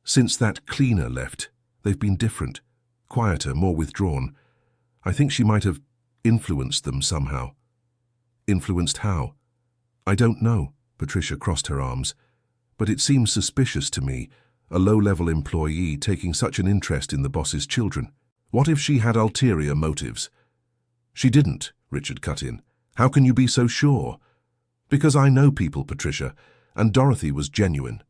"Since that cleaner left, they've been different, quieter, more withdrawn. I think she might have influenced them somehow." "Influenced how?" "I don't know," Patricia crossed her arms. "But it seems suspicious to me, a low-level employee taking such an interest in the boss's children. What if she had ulterior motives?" "She didn't," Richard cut in. "How can you be so sure?" "Because I know people, Patricia, and Dorothy was genuine."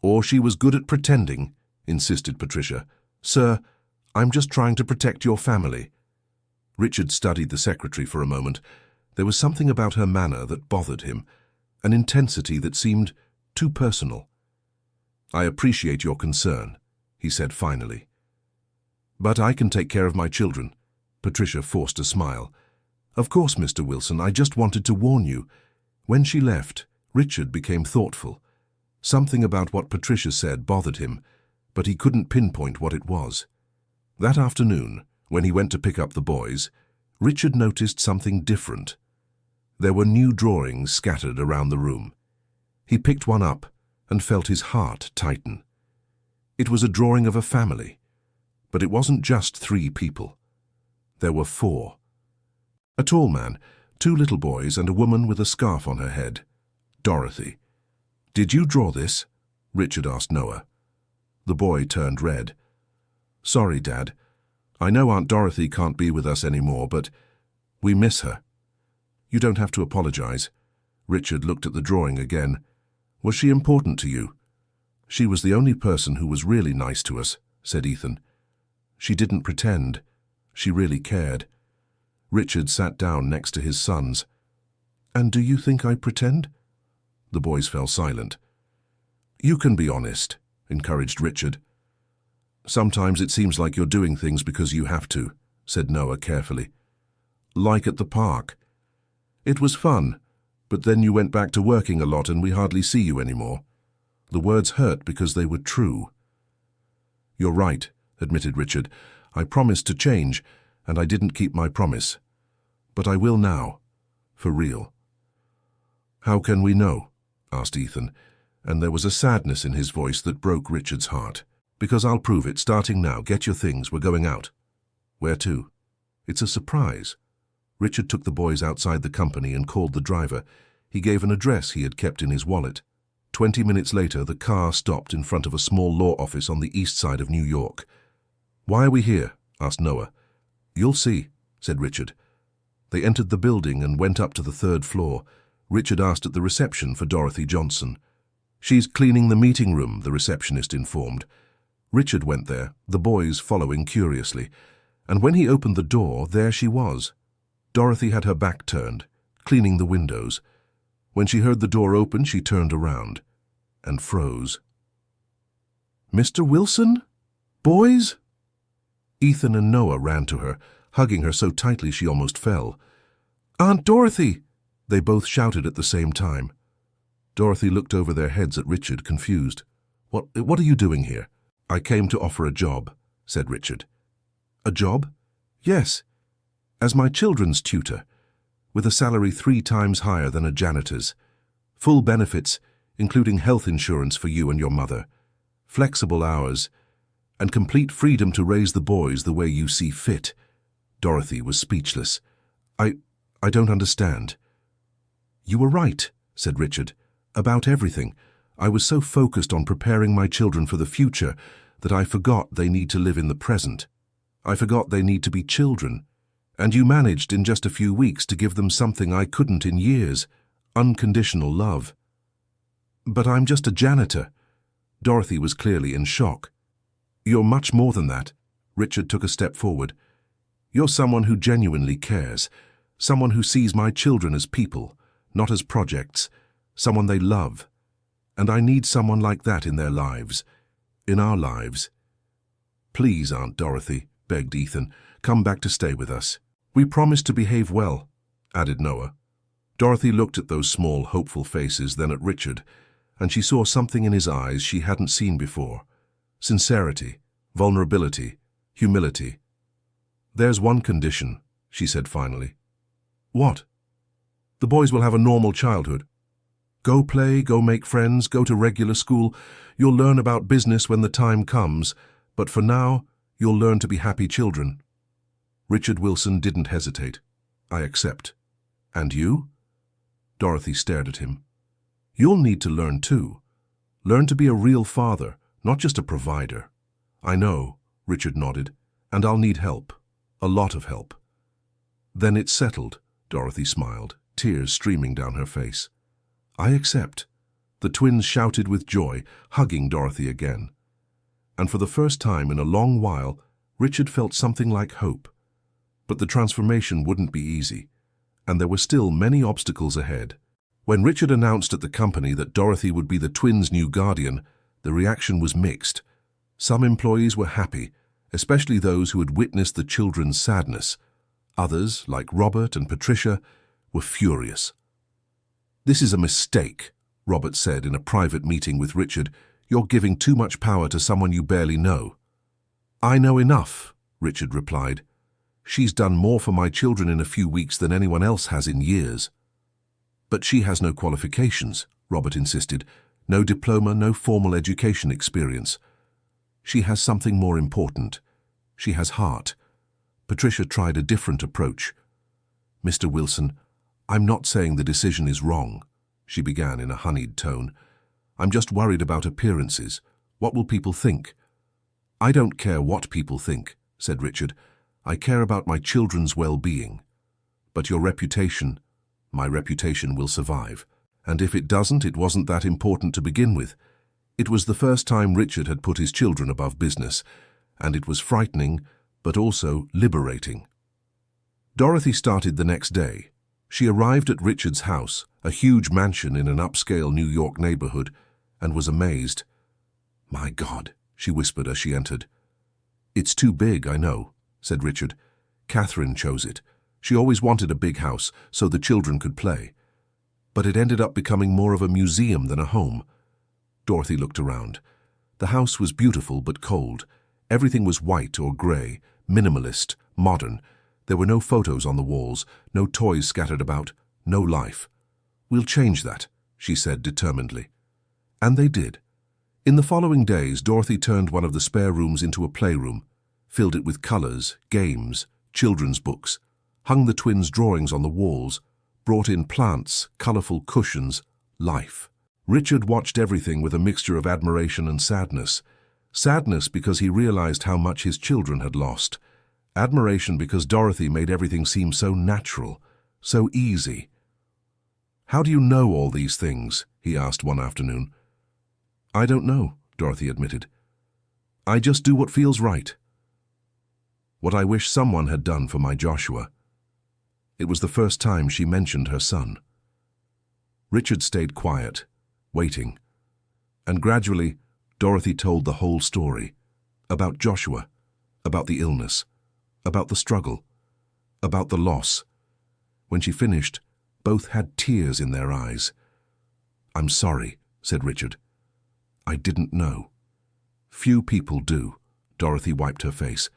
"Or she was good at pretending," insisted Patricia. "Sir, I'm just trying to protect your family." Richard studied the secretary for a moment. There was something about her manner that bothered him, an intensity that seemed too personal. "I appreciate your concern," he said finally. "But I can take care of my children." Patricia forced a smile. "Of course, Mr. Wilson, I just wanted to warn you." When she left, Richard became thoughtful. Something about what Patricia said bothered him, but he couldn't pinpoint what it was. That afternoon, when he went to pick up the boys, Richard noticed something different. There were new drawings scattered around the room. He picked one up and felt his heart tighten. It was a drawing of a family, but it wasn't just 3 people. There were 4. A tall man, 2 little boys, and a woman with a scarf on her head. Dorothy. "Did you draw this?" Richard asked Noah. The boy turned red. "Sorry, Dad. I know Aunt Dorothy can't be with us anymore, but we miss her." "You don't have to apologize." Richard looked at the drawing again. "Was she important to you?" "She was the only person who was really nice to us," said Ethan. "She didn't pretend. She really cared." Richard sat down next to his sons. "And do you think I pretend?" The boys fell silent. "You can be honest," encouraged Richard. "Sometimes it seems like you're doing things because you have to," said Noah carefully. "Like at the park. It was fun, but then you went back to working a lot and we hardly see you anymore." The words hurt because they were true. "You're right," admitted Richard. "I promised to change, and I didn't keep my promise. But I will now. For real." "How can we know?" asked Ethan, and there was a sadness in his voice that broke Richard's heart. "Because I'll prove it, starting now. Get your things, we're going out." "Where to?" "It's a surprise." Richard took the boys outside the company and called the driver. He gave an address he had kept in his wallet. 20 minutes later, the car stopped in front of a small law office on the east side of New York. "Why are we here?" asked Noah. "You'll see," said Richard. They entered the building and went up to the 3rd floor. Richard asked at the reception for Dorothy Johnson. "She's cleaning the meeting room," the receptionist informed. Richard went there, the boys following curiously, and when he opened the door, there she was. Dorothy had her back turned, cleaning the windows. When she heard the door open, she turned around and froze. "Mr. Wilson? Boys?" Ethan and Noah ran to her, hugging her so tightly she almost fell. "Aunt Dorothy!" they both shouted at the same time. Dorothy looked over their heads at Richard, confused. What are you doing here?" "I came to offer a job," said Richard. "A job?" "Yes, as my children's tutor, with a salary 3 times higher than a janitor's. Full benefits, including health insurance for you and your mother, flexible hours, and complete freedom to raise the boys the way you see fit." Dorothy was speechless. I don't understand." "You were right," said Richard, "about everything. I was so focused on preparing my children for the future that I forgot they need to live in the present. I forgot they need to be children. And you managed in just a few weeks to give them something I couldn't in years, unconditional love." "But I'm just a janitor." Dorothy was clearly in shock. "You're much more than that." Richard took a step forward. "You're someone who genuinely cares, someone who sees my children as people, not as projects, someone they love. And I need someone like that in their lives, in our lives." "Please, Aunt Dorothy," begged Ethan, "come back to stay with us." "We promise to behave well," added Noah. Dorothy looked at those small, hopeful faces, then at Richard, and she saw something in his eyes she hadn't seen before. Sincerity, vulnerability, humility. "There's one condition," she said finally. "What?" "The boys will have a normal childhood. Go play, go make friends, go to regular school. You'll learn about business when the time comes, but for now, you'll learn to be happy children." Richard Wilson didn't hesitate. "I accept." "And you?" Dorothy stared at him. "You'll need to learn too. Learn to be a real father, not just a provider." "I know," Richard nodded, "and I'll need help. A lot of help." "Then it's settled," Dorothy smiled, tears streaming down her face. "I accept." The twins shouted with joy, hugging Dorothy again. And for the first time in a long while, Richard felt something like hope. But the transformation wouldn't be easy, and there were still many obstacles ahead. When Richard announced at the company that Dorothy would be the twins' new guardian, the reaction was mixed. Some employees were happy, especially those who had witnessed the children's sadness. Others, like Robert and Patricia, were furious. "This is a mistake," Robert said in a private meeting with Richard. "You're giving too much power to someone you barely know." "I know enough," Richard replied. "She's done more for my children in a few weeks than anyone else has in years." "But she has no qualifications," Robert insisted. "No diploma, no formal education experience. She has something more important. She has heart." Patricia tried a different approach. "Mr. Wilson, I'm not saying the decision is wrong," she began in a honeyed tone. "I'm just worried about appearances. What will people think?" "I don't care what people think," said Richard. "I care about my children's well-being. But your reputation, my reputation will survive. And if it doesn't, it wasn't that important to begin with." It was the first time Richard had put his children above business, and it was frightening, but also liberating. Dorothy started the next day. She arrived at Richard's house, a huge mansion in an upscale New York neighborhood, and was amazed. "My God," she whispered as she entered. "It's too big, I know," said Richard. "Catherine chose it. She always wanted a big house so the children could play. But it ended up becoming more of a museum than a home." Dorothy looked around. The house was beautiful but cold. Everything was white or grey, minimalist, modern. There were no photos on the walls, no toys scattered about, no life. "We'll change that," she said determinedly. And they did. In the following days, Dorothy turned one of the spare rooms into a playroom, filled it with colours, games, children's books, hung the twins' drawings on the walls, brought in plants, colourful cushions, life. Richard watched everything with a mixture of admiration and sadness. Sadness because he realized how much his children had lost. Admiration because Dorothy made everything seem so natural, so easy. "How do you know all these things?" he asked one afternoon. "I don't know," Dorothy admitted. "I just do what feels right. What I wish someone had done for my Joshua." It was the first time she mentioned her son. Richard stayed quiet, waiting. And gradually, Dorothy told the whole story. About Joshua, about the illness, about the struggle, about the loss. When she finished, both had tears in their eyes. "I'm sorry," said Richard. "I didn't know." "Few people do." Dorothy wiped her face.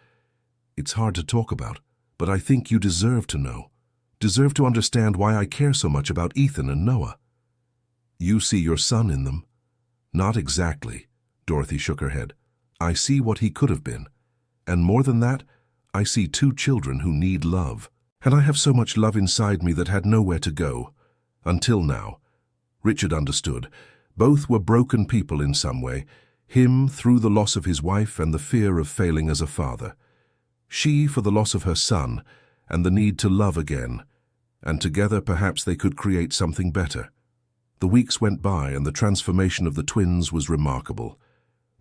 "It's hard to talk about, but I think you deserve to know. Deserve to understand why I care so much about Ethan and Noah." "You see your son in them?" "Not exactly," Dorothy shook her head. "I see what he could have been. And more than that, I see two children who need love. And I have so much love inside me that had nowhere to go. Until now." Richard understood. Both were broken people in some way. Him through the loss of his wife and the fear of failing as a father. She for the loss of her son and the need to love again. And together perhaps they could create something better. The weeks went by and the transformation of the twins was remarkable.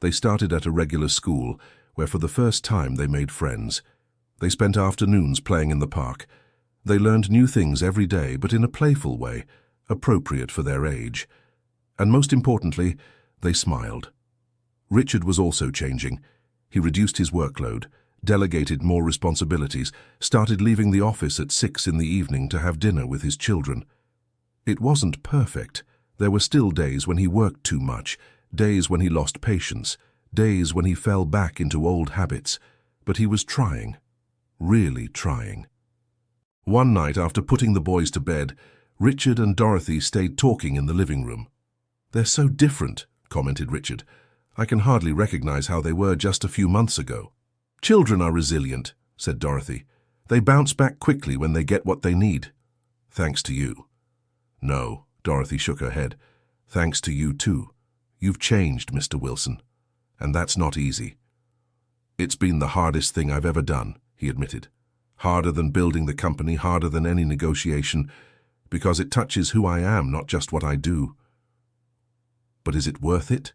They started at a regular school, where for the first time they made friends. They spent afternoons playing in the park. They learned new things every day, but in a playful way, appropriate for their age. And most importantly, they smiled. Richard was also changing. He reduced his workload, delegated more responsibilities, started leaving the office at 6 in the evening to have dinner with his children. It wasn't perfect. There were still days when he worked too much, days when he lost patience, days when he fell back into old habits. But he was trying, really trying. One night, after putting the boys to bed, Richard and Dorothy stayed talking in the living room. "They're so different," commented Richard. "I can hardly recognize how they were just a few months ago." "Children are resilient," said Dorothy. "They bounce back quickly when they get what they need." "Thanks to you." "No," Dorothy shook her head. "Thanks to you too. You've changed, Mr. Wilson. And that's not easy." "It's been the hardest thing I've ever done," he admitted. "Harder than building the company, harder than any negotiation, because it touches who I am, not just what I do." "But is it worth it?"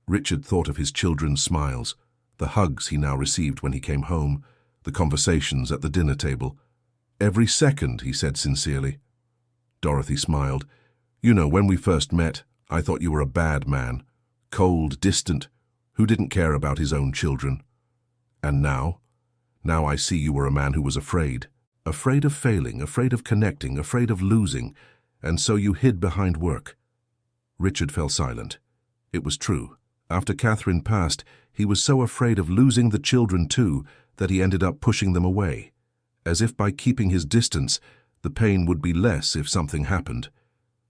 Richard thought of his children's smiles, the hugs he now received when he came home, the conversations at the dinner table. "Every second," he said sincerely. Dorothy smiled. "You know, when we first met, I thought you were a bad man, cold, distant, who didn't care about his own children. And now I see you were a man who was afraid. Afraid of failing, afraid of connecting, afraid of losing, and so you hid behind work. Richard fell silent. It was true. After Catherine passed, he was so afraid of losing the children too that he ended up pushing them away, as if by keeping his distance, the pain would be less if something happened.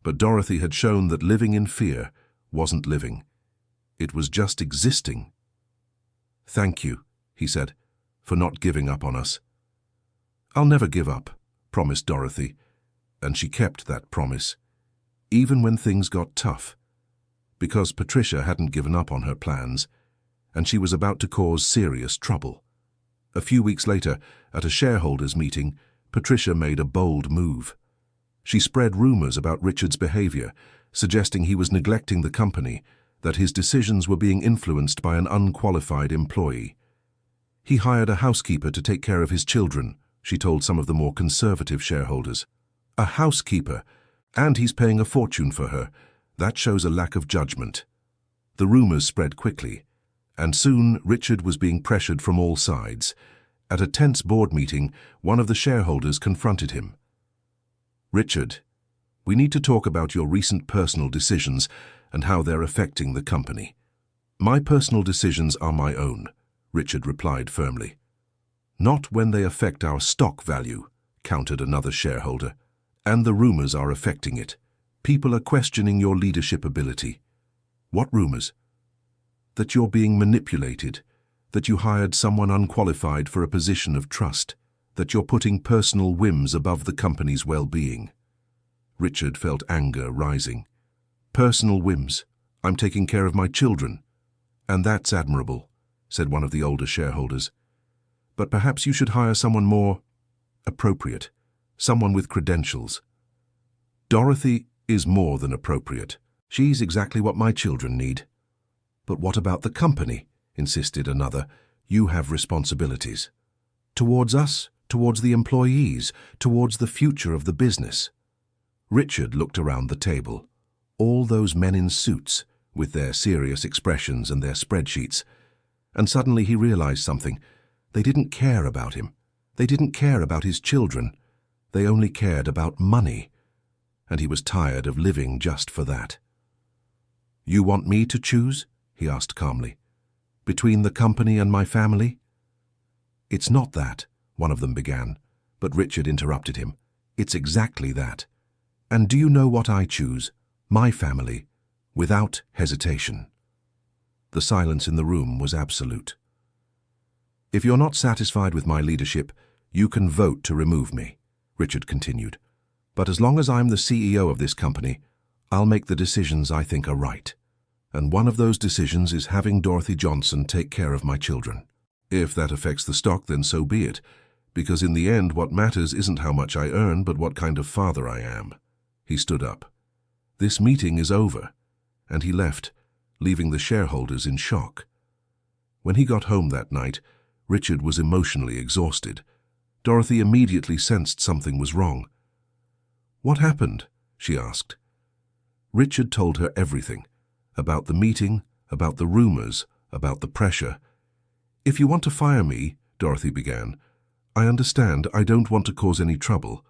But Dorothy had shown that living in fear wasn't living. It was just existing. "Thank you," he said, "for not giving up on us." "I'll never give up," promised Dorothy, and she kept that promise, even when things got tough, because Patricia hadn't given up on her plans, and she was about to cause serious trouble. A few weeks later, at a shareholders' meeting, Patricia made a bold move. She spread rumors about Richard's behavior, suggesting he was neglecting the company, that his decisions were being influenced by an unqualified employee. "He hired a housekeeper to take care of his children," she told some of the more conservative shareholders. "A housekeeper, and he's paying a fortune for her. That shows a lack of judgment." The rumors spread quickly, and soon Richard was being pressured from all sides. At a tense board meeting, one of the shareholders confronted him. "Richard, we need to talk about your recent personal decisions and how they're affecting the company." "My personal decisions are my own," Richard replied firmly. "Not when they affect our stock value," countered another shareholder. "And the rumors are affecting it. People are questioning your leadership ability." "What rumors?" "That you're being manipulated, that you hired someone unqualified for a position of trust, that you're putting personal whims above the company's well-being." Richard felt anger rising. "Personal whims? I'm taking care of my children." "And that's admirable," said one of the older shareholders. "But perhaps you should hire someone more appropriate, someone with credentials." "Dorothy is more than appropriate. She's exactly what my children need." "But what about the company?" insisted another. "You have responsibilities. Towards us, towards the employees, towards the future of the business." Richard looked around the table. All those men in suits, with their serious expressions and their spreadsheets. And suddenly he realized something. They didn't care about him. They didn't care about his children. They only cared about money. And he was tired of living just for that. "You want me to choose?" he asked calmly. "Between the company and my family?" "It's not that," one of them began, but Richard interrupted him. "It's exactly that. And do you know what I choose? My family, without hesitation." The silence in the room was absolute. "If you're not satisfied with my leadership, you can vote to remove me," Richard continued. "But as long as I'm the CEO of this company, I'll make the decisions I think are right. And one of those decisions is having Dorothy Johnson take care of my children. If that affects the stock, then so be it, because in the end what matters isn't how much I earn, but what kind of father I am." He stood up. "This meeting is over," and he left, leaving the shareholders in shock. When he got home that night, Richard was emotionally exhausted. Dorothy immediately sensed something was wrong. "What happened?" she asked. Richard told her everything, about the meeting, about the rumors, about the pressure. "If you want to fire me," Dorothy began, "I understand. I don't want to cause any trouble."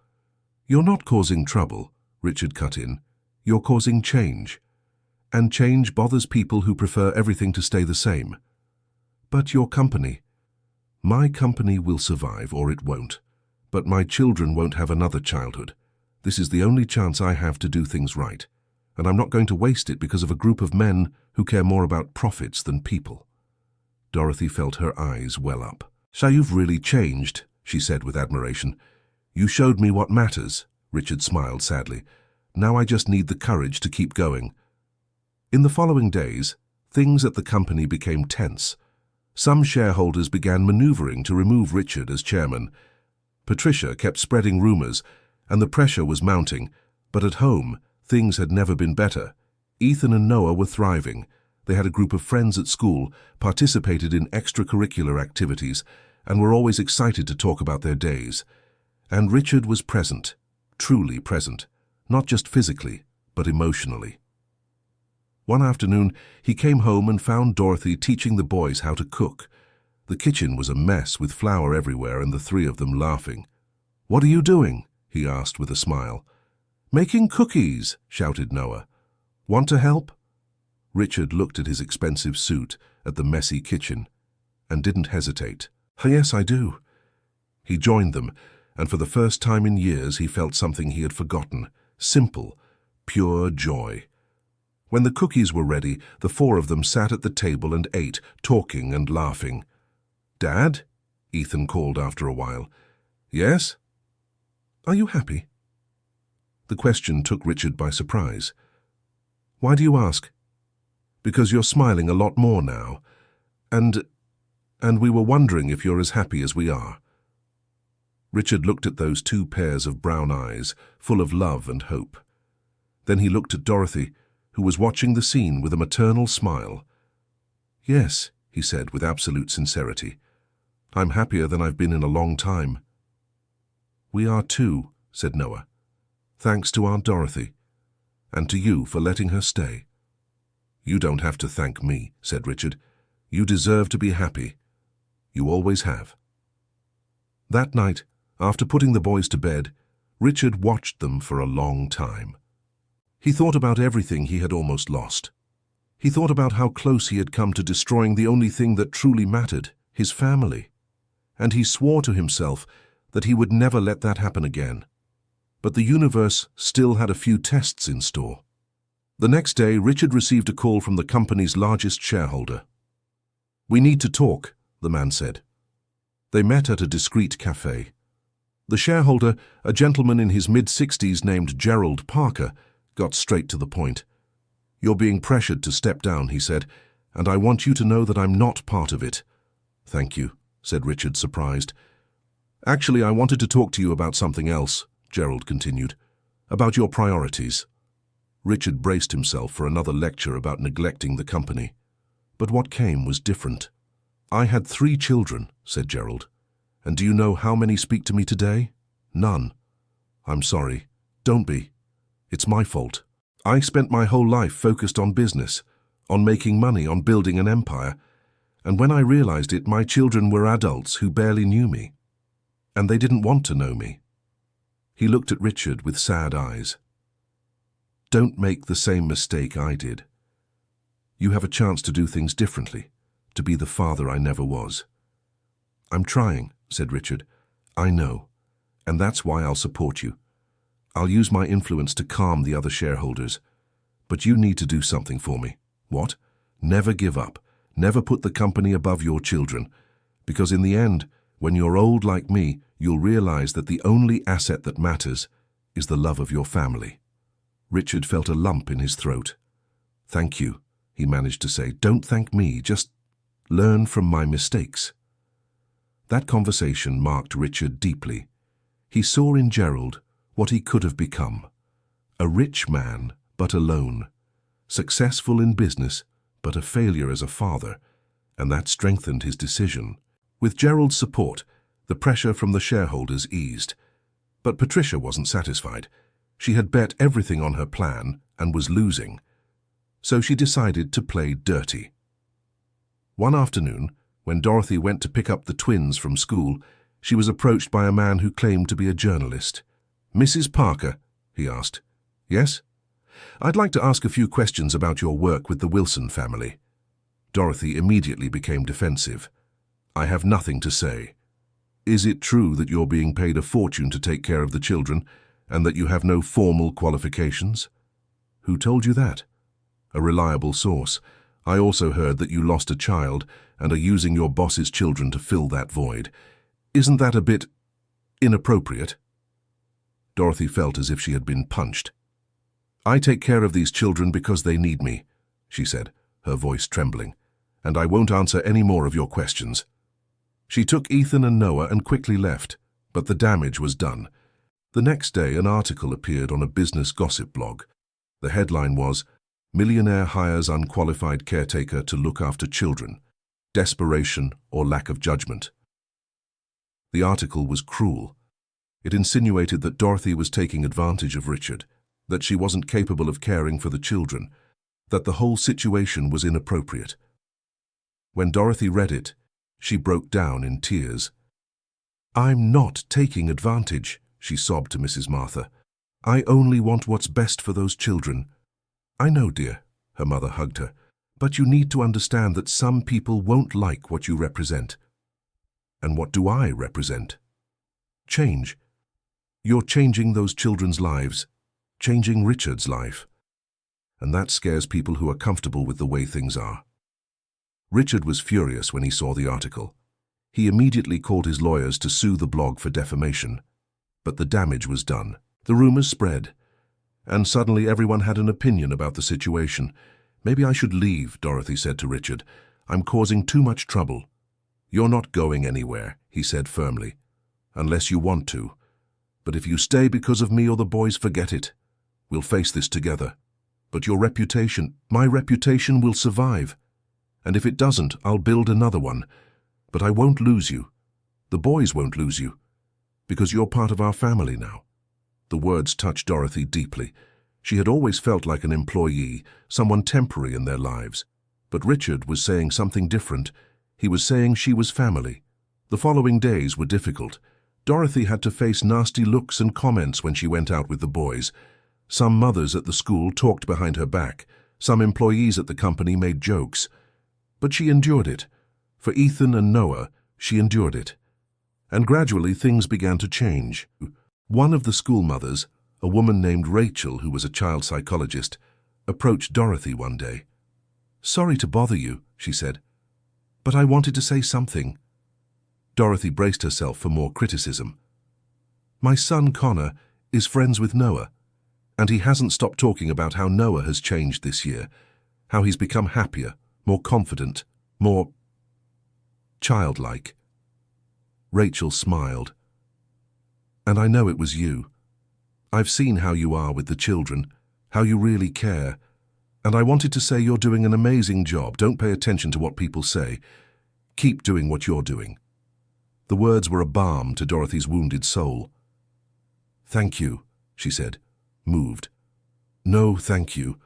"You're not causing trouble," Richard cut in. "You're causing change. And change bothers people who prefer everything to stay the same." "But your company—" "My company will survive, or it won't. But my children won't have another childhood. This is the only chance I have to do things right, and I'm not going to waste it because of a group of men who care more about profits than people." Dorothy felt her eyes well up. "So you've really changed," she said with admiration. "You showed me what matters," Richard smiled sadly. "Now I just need the courage to keep going." In the following days, things at the company became tense. Some shareholders began maneuvering to remove Richard as chairman. Patricia kept spreading rumors, and the pressure was mounting. But at home, things had never been better. Ethan and Noah were thriving. They had a group of friends at school, participated in extracurricular activities, and were always excited to talk about their days. And Richard was present, truly present, not just physically, but emotionally. One afternoon, he came home and found Dorothy teaching the boys how to cook. The kitchen was a mess with flour everywhere and the three of them laughing. "What are you doing?" he asked with a smile. "Making cookies," shouted Noah. Want to help? Richard looked at his expensive suit, at the messy kitchen, and didn't hesitate. Yes, I do. He joined them, and for the first time in years he felt something he had forgotten. Simple, pure joy. When the cookies were ready, the four of them sat at the table and ate, talking and laughing. Dad? Ethan called after a while. Yes? Are you happy? The question took Richard by surprise. Why do you ask? Because you're smiling a lot more now. And we were wondering if you're as happy as we are. Richard looked at those two pairs of brown eyes, full of love and hope. Then he looked at Dorothy, who was watching the scene with a maternal smile. Yes, he said with absolute sincerity. I'm happier than I've been in a long time. We are too, said Noah. Thanks to Aunt Dorothy, and to you for letting her stay. You don't have to thank me, said Richard. You deserve to be happy. You always have. That night, after putting the boys to bed, Richard watched them for a long time. He thought about everything he had almost lost. He thought about how close he had come to destroying the only thing that truly mattered, his family. And he swore to himself that he would never let that happen again. But the universe still had a few tests in store. The next day, Richard received a call from the company's largest shareholder. We need to talk, the man said. They met at a discreet cafe. The shareholder, a gentleman in his mid-60s named Gerald Parker, got straight to the point. You're being pressured to step down, he said, and I want you to know that I'm not part of it. Thank you, said Richard, surprised. Actually, I wanted to talk to you about something else, Gerald continued. About your priorities. Richard braced himself for another lecture about neglecting the company. But what came was different. I had 3 children, said Gerald. And do you know how many speak to me today? None. I'm sorry. Don't be. It's my fault. I spent my whole life focused on business, on making money, on building an empire. And when I realized it, my children were adults who barely knew me. And they didn't want to know me. He looked at Richard with sad eyes. Don't make the same mistake I did. You have a chance to do things differently, to be the father I never was. I'm trying, said Richard. I know, and that's why I'll support you. I'll use my influence to calm the other shareholders. But you need to do something for me. What? Never give up. Never put the company above your children. Because in the end, when you're old like me, you'll realize that the only asset that matters is the love of your family. Richard felt a lump in his throat. Thank you, he managed to say. Don't thank me, just learn from my mistakes. That conversation marked Richard deeply. He saw in Gerald what he could have become. A rich man, but alone. Successful in business, but a failure as a father, and that strengthened his decision. With Gerald's support, the pressure from the shareholders eased. But Patricia wasn't satisfied. She had bet everything on her plan and was losing. So she decided to play dirty. One afternoon, when Dorothy went to pick up the twins from school, she was approached by a man who claimed to be a journalist. Mrs. Parker, he asked. Yes? I'd like to ask a few questions about your work with the Wilson family. Dorothy immediately became defensive. I have nothing to say. Is it true that you're being paid a fortune to take care of the children, and that you have no formal qualifications? Who told you that? A reliable source. I also heard that you lost a child and are using your boss's children to fill that void. Isn't that a bit inappropriate? Dorothy felt as if she had been punched. I take care of these children because they need me, she said, her voice trembling, and I won't answer any more of your questions. She took Ethan and Noah and quickly left, but the damage was done. The next day, an article appeared on a business gossip blog. The headline was, Millionaire hires unqualified caretaker to look after children. Desperation or lack of judgment. The article was cruel. It insinuated that Dorothy was taking advantage of Richard, that she wasn't capable of caring for the children, that the whole situation was inappropriate. When Dorothy read it, she broke down in tears. I'm not taking advantage, she sobbed to Mrs. Martha. I only want what's best for those children. I know, dear, her mother hugged her, but you need to understand that some people won't like what you represent. And what do I represent? Change. You're changing those children's lives, changing Richard's life. And that scares people who are comfortable with the way things are. Richard was furious when he saw the article. He immediately called his lawyers to sue the blog for defamation. But the damage was done. The rumors spread. And suddenly everyone had an opinion about the situation. Maybe I should leave, Dorothy said to Richard. I'm causing too much trouble. You're not going anywhere, he said firmly. Unless you want to. But if you stay because of me or the boys, forget it. We'll face this together. But your reputation, my reputation will survive. And if it doesn't, I'll build another one. But I won't lose you. The boys won't lose you. Because you're part of our family now. The words touched Dorothy deeply. She had always felt like an employee, someone temporary in their lives. But Richard was saying something different. He was saying she was family. The following days were difficult. Dorothy had to face nasty looks and comments when she went out with the boys. Some mothers at the school talked behind her back. Some employees at the company made jokes. But she endured it. For Ethan and Noah, she endured it. And gradually things began to change. One of the school mothers, a woman named Rachel, who was a child psychologist, approached Dorothy one day. "Sorry to bother you," she said, "but I wanted to say something." Dorothy braced herself for more criticism. "My son Connor is friends with Noah, and he hasn't stopped talking about how Noah has changed this year, how he's become happier, more confident, more childlike." Rachel smiled. "And I know it was you. I've seen how you are with the children, how you really care, and I wanted to say you're doing an amazing job. Don't pay attention to what people say. Keep doing what you're doing." The words were a balm to Dorothy's wounded soul. "Thank you," she said, moved. "No, thank you,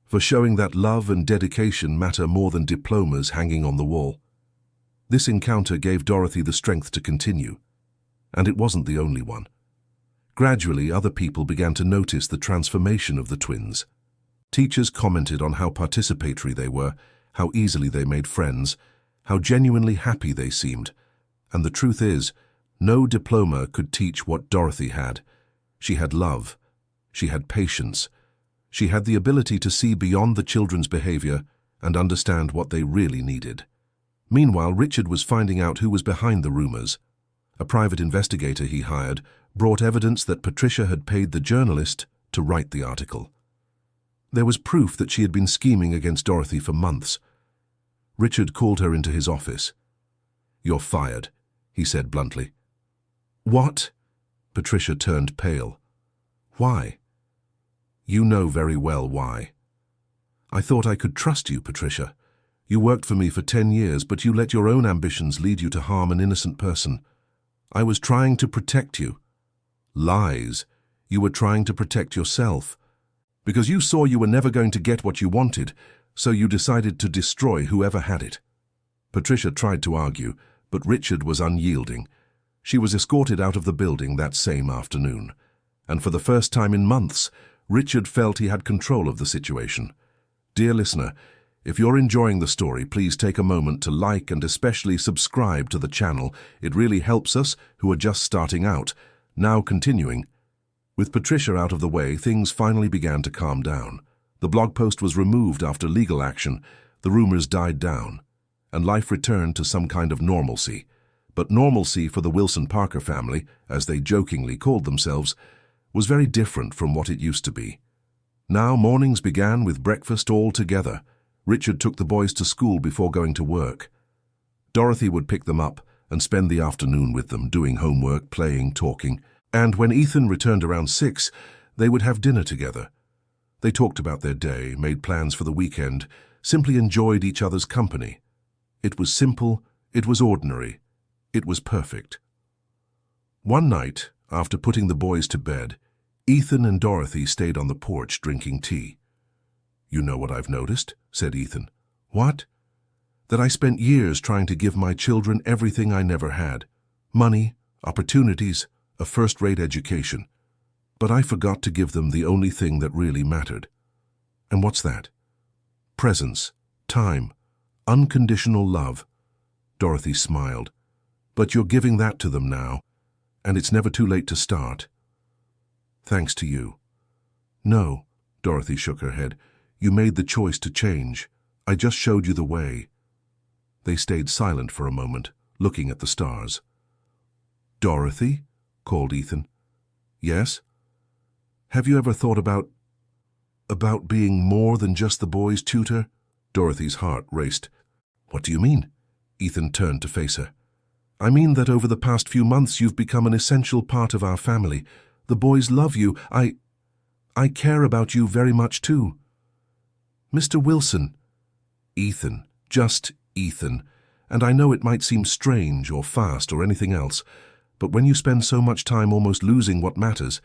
for showing that love and dedication matter more than diplomas hanging on the wall." This encounter gave Dorothy the strength to continue, and it wasn't the only one. Gradually, other people began to notice the transformation of the twins. Teachers commented on how participatory they were, how easily they made friends, how genuinely happy they seemed. And the truth is, no diploma could teach what Dorothy had. She had love. She had patience. She had the ability to see beyond the children's behavior and understand what they really needed. Meanwhile, Richard was finding out who was behind the rumors. A private investigator he hired brought evidence that Patricia had paid the journalist to write the article. There was proof that she had been scheming against Dorothy for months. Richard called her into his office. "You're fired," he said bluntly. "What?" Patricia turned pale. "Why?" "You know very well why." "I thought I could trust you, Patricia. You worked for me for 10 years, but you let your own ambitions lead you to harm an innocent person. I was trying to protect you." "Lies. You were trying to protect yourself. Because you saw you were never going to get what you wanted, so you decided to destroy whoever had it." Patricia tried to argue, but Richard was unyielding. She was escorted out of the building that same afternoon. And for the first time in months, Richard felt he had control of the situation. Dear listener, if you're enjoying the story, please take a moment to like and especially subscribe to the channel. It really helps us who are just starting out. Now continuing. With Patricia out of the way, things finally began to calm down. The blog post was removed after legal action, the rumors died down, and life returned to some kind of normalcy. But normalcy for the Wilson Parker family, as they jokingly called themselves, was very different from what it used to be. Now mornings began with breakfast all together. Richard took the boys to school before going to work. Dorothy would pick them up and spend the afternoon with them, doing homework, playing, talking. And when Ethan returned around 6, they would have dinner together. They talked about their day, made plans for the weekend, simply enjoyed each other's company. It was simple, it was ordinary, it was perfect. One night, after putting the boys to bed, Ethan and Dorothy stayed on the porch drinking tea. "You know what I've noticed?" said Ethan. "What?" "That I spent years trying to give my children everything I never had. Money, opportunities, a first-rate education. But I forgot to give them the only thing that really mattered. And what's that? Presence, time, unconditional love. Dorothy smiled. But you're giving that to them now, and it's never too late to start. Thanks to you. No, Dorothy shook her head. You made the choice to change. I just showed you the way. They stayed silent for a moment, looking at the stars. Dorothy? Called Ethan. Yes? Have you ever thought about being more than just the boys' tutor? Dorothy's heart raced. What do you mean? Ethan turned to face her. I mean that over the past few months you've become an essential part of our family. The boys love you. I care about you very much too. Mr. Wilson. Ethan. Just Ethan. And I know it might seem strange or fast or anything else, but when you spend so much time almost losing what matters,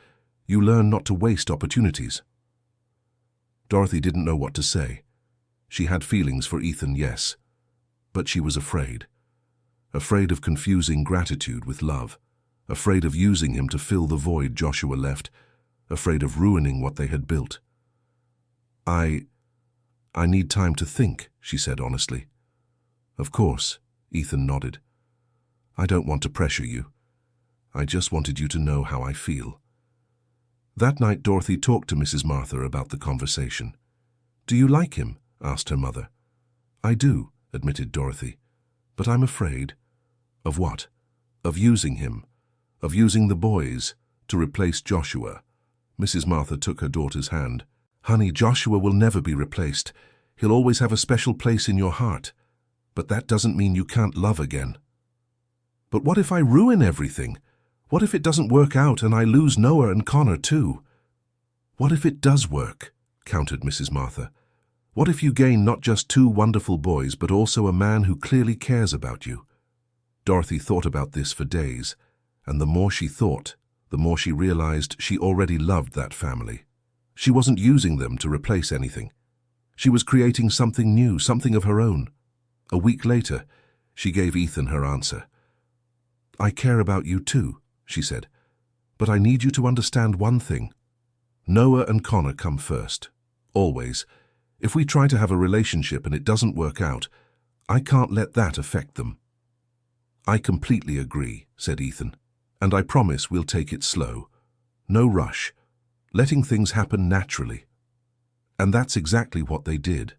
you learn not to waste opportunities. Dorothy didn't know what to say. She had feelings for Ethan, yes, but she was afraid. Afraid of confusing gratitude with love, afraid of using him to fill the void Joshua left, afraid of ruining what they had built. I need time to think, she said honestly. Of course, Ethan nodded. I don't want to pressure you. I just wanted you to know how I feel. That night Dorothy talked to Mrs. Martha about the conversation. Do you like him? Asked her mother. I do, admitted Dorothy, but I'm afraid. Of what? Of using him. Of using the boys to replace Joshua. Mrs. Martha took her daughter's hand. Honey, Joshua will never be replaced. He'll always have a special place in your heart. But that doesn't mean you can't love again. But what if I ruin everything? What if it doesn't work out and I lose Noah and Connor too? What if it does work? Countered Mrs. Martha. What if you gain not just two wonderful boys, but also a man who clearly cares about you? Dorothy thought about this for days, and the more she thought, the more she realized she already loved that family. She wasn't using them to replace anything. She was creating something new, something of her own. A week later, she gave Ethan her answer. I care about you too, she said, but I need you to understand one thing. Noah and Connor come first, always. If we try to have a relationship and it doesn't work out, I can't let that affect them. I completely agree, said Ethan, and I promise we'll take it slow. No rush, letting things happen naturally. And that's exactly what they did.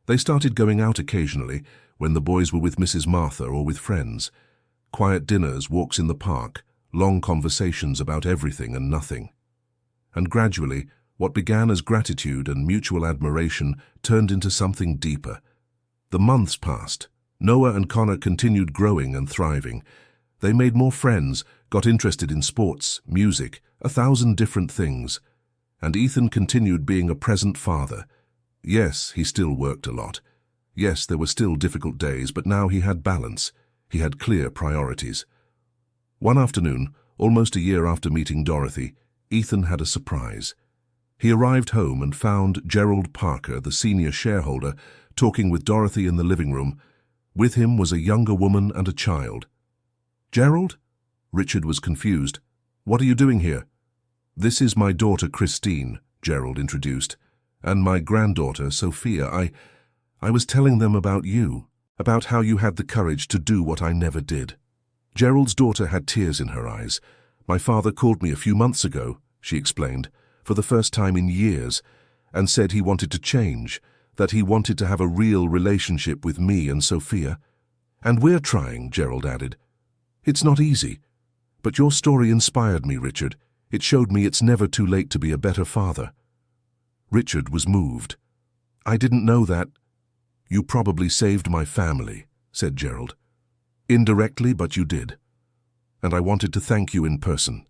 They started going out occasionally when the boys were with Mrs. Martha or with friends. Quiet dinners, walks in the park, long conversations about everything and nothing. And gradually, what began as gratitude and mutual admiration turned into something deeper. The months passed. Noah and Connor continued growing and thriving. They made more friends, got interested in sports, music, 1,000 different things. And Ethan continued being a present father. Yes, he still worked a lot. Yes, there were still difficult days, but now he had balance. He had clear priorities. One afternoon, almost a year after meeting Dorothy, Ethan had a surprise. He arrived home and found Gerald Parker, the senior shareholder, talking with Dorothy in the living room. With him was a younger woman and a child. Gerald? Richard was confused. What are you doing here? This is my daughter Christine, Gerald introduced, and my granddaughter Sophia. I was telling them about you, about how you had the courage to do what I never did. Gerald's daughter had tears in her eyes. My father called me a few months ago, she explained, for the first time in years, and said he wanted to change, that he wanted to have a real relationship with me and Sophia. And we're trying, Gerald added. It's not easy, but your story inspired me, Richard. It showed me it's never too late to be a better father. Richard was moved. I didn't know that. You probably saved my family, said Gerald. Indirectly, but you did. And I wanted to thank you in person.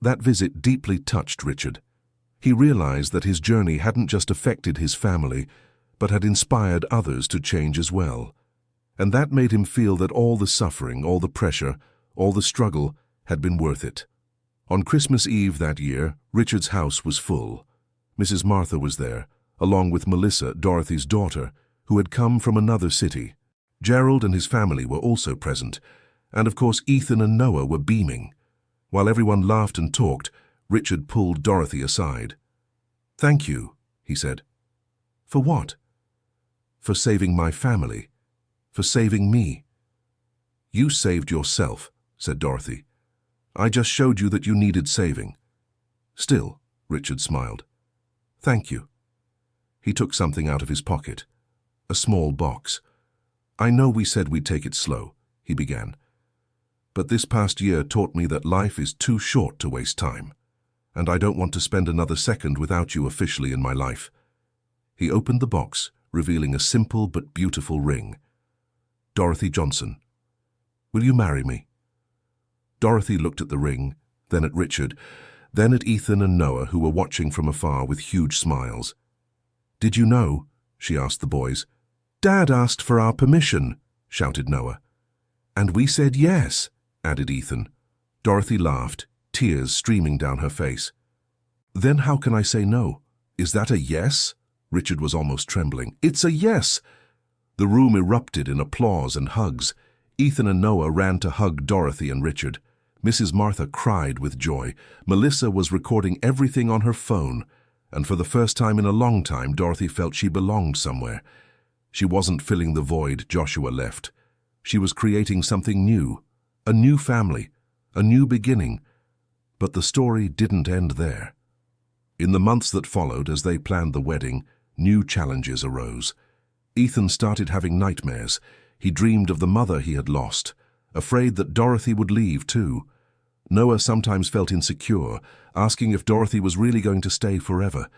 That visit deeply touched Richard. He realized that his journey hadn't just affected his family, but had inspired others to change as well. And that made him feel that all the suffering, all the pressure, all the struggle had been worth it. On Christmas Eve that year, Richard's house was full. Mrs. Martha was there, along with Melissa, Dorothy's daughter, who had come from another city. Gerald and his family were also present, and of course Ethan and Noah were beaming. While everyone laughed and talked, Richard pulled Dorothy aside. Thank you, he said. For what? For saving my family. For saving me. You saved yourself, said Dorothy. I just showed you that you needed saving. Still, Richard smiled. Thank you. He took something out of his pocket. A small box. I know we said we'd take it slow, he began. But this past year taught me that life is too short to waste time, and I don't want to spend another second without you officially in my life. He opened the box, revealing a simple but beautiful ring. Dorothy Johnson, will you marry me? Dorothy looked at the ring, then at Richard, then at Ethan and Noah, who were watching from afar with huge smiles. Did you know? She asked the boys. Dad asked for our permission, shouted Noah. And we said yes, added Ethan. Dorothy laughed, tears streaming down her face. Then how can I say no? Is that a yes? Richard was almost trembling. It's a yes! The room erupted in applause and hugs. Ethan and Noah ran to hug Dorothy and Richard. Mrs. Martha cried with joy. Melissa was recording everything on her phone, and for the first time in a long time, Dorothy felt she belonged somewhere. She wasn't filling the void Joshua left. She was creating something new, a new family, a new beginning. But the story didn't end there. In the months that followed, as they planned the wedding, new challenges arose. Ethan started having nightmares. He dreamed of the mother he had lost, afraid that Dorothy would leave too. Noah sometimes felt insecure, asking if Dorothy was really going to stay forever.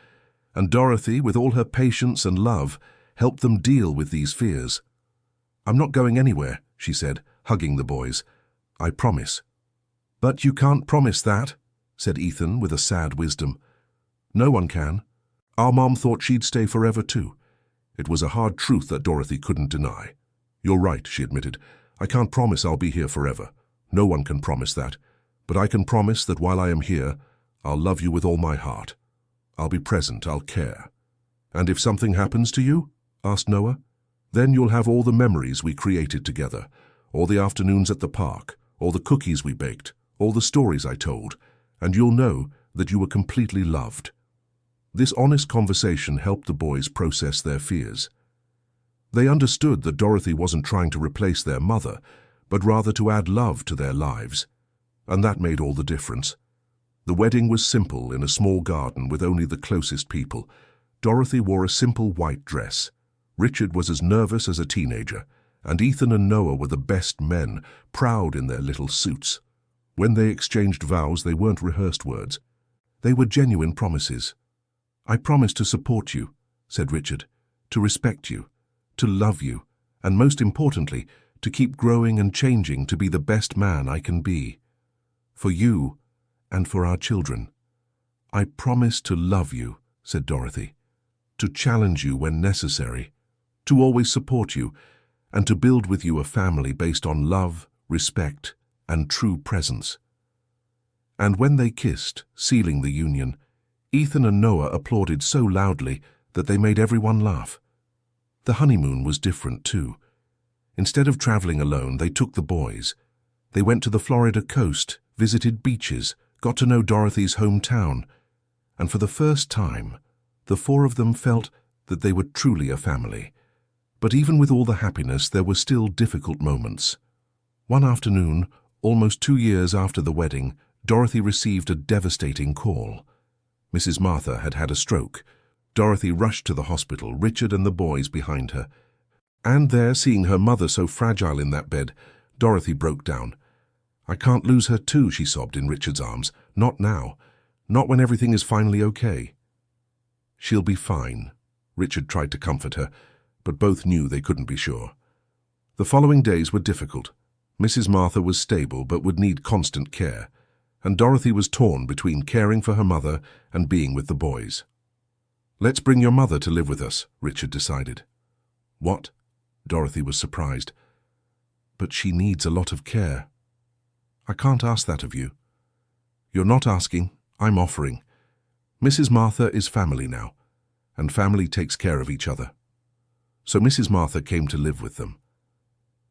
And Dorothy, with all her patience and love, helped them deal with these fears. I'm not going anywhere, she said, hugging the boys. I promise. But you can't promise that, said Ethan with a sad wisdom. No one can. Our mom thought she'd stay forever too. It was a hard truth that Dorothy couldn't deny. You're right, she admitted. I can't promise I'll be here forever. No one can promise that. But I can promise that while I am here, I'll love you with all my heart. I'll be present, I'll care. And if something happens to you? Asked Noah. Then you'll have all the memories we created together, all the afternoons at the park, all the cookies we baked, all the stories I told, and you'll know that you were completely loved. This honest conversation helped the boys process their fears. They understood that Dorothy wasn't trying to replace their mother, but rather to add love to their lives. And that made all the difference. The wedding was simple in a small garden with only the closest people. Dorothy wore a simple white dress. Richard was as nervous as a teenager, and Ethan and Noah were the best men, proud in their little suits. When they exchanged vows, they weren't rehearsed words. They were genuine promises. I promise to support you, said Richard, to respect you, to love you, and most importantly, to keep growing and changing to be the best man I can be. For you and for our children. I promise to love you, said Dorothy, to challenge you when necessary, to always support you, and to build with you a family based on love, respect, and true presence. And when they kissed, sealing the union, Ethan and Noah applauded so loudly that they made everyone laugh. The honeymoon was different too. Instead of traveling alone, they took the boys. They went to the Florida coast, visited beaches, got to know Dorothy's hometown, and for the first time, the four of them felt that they were truly a family. But even with all the happiness, there were still difficult moments. One afternoon, almost 2 years after the wedding, Dorothy received a devastating call. Mrs. Martha had had a stroke. Dorothy rushed to the hospital, Richard and the boys behind her. And there, seeing her mother so fragile in that bed, Dorothy broke down. I can't lose her too, she sobbed in Richard's arms. Not now. Not when everything is finally okay. She'll be fine. Richard tried to comfort her, but both knew they couldn't be sure. The following days were difficult. Mrs. Martha was stable but would need constant care, and Dorothy was torn between caring for her mother and being with the boys. Let's bring your mother to live with us, Richard decided. What? Dorothy was surprised. But she needs a lot of care. I can't ask that of you. You're not asking, I'm offering. Mrs. Martha is family now, and family takes care of each other. So Mrs. Martha came to live with them.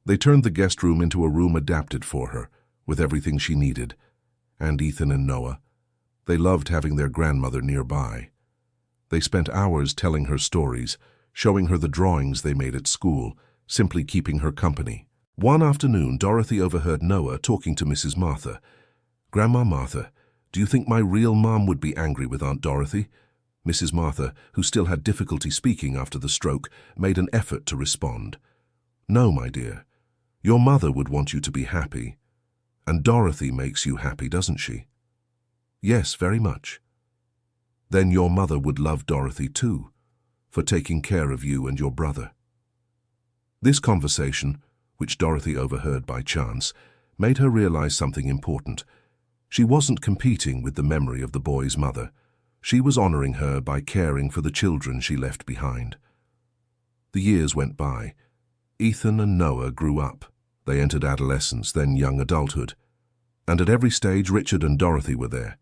They turned the guest room into a room adapted for her, with everything she needed, and Ethan and Noah. They loved having their grandmother nearby. They spent hours telling her stories, showing her the drawings they made at school, simply keeping her company. One afternoon, Dorothy overheard Noah talking to Mrs. Martha. "Grandma Martha, do you think my real mom would be angry with Aunt Dorothy?" Mrs. Martha, who still had difficulty speaking after the stroke, made an effort to respond. "No, my dear. Your mother would want you to be happy. And Dorothy makes you happy, doesn't she?" "Yes, very much." "Then your mother would love Dorothy too, for taking care of you and your brother." This conversation, which Dorothy overheard by chance, made her realize something important. She wasn't competing with the memory of the boy's mother. She was honoring her by caring for the children she left behind. The years went by. Ethan and Noah grew up. They entered adolescence, then young adulthood. And at every stage, Richard and Dorothy were there.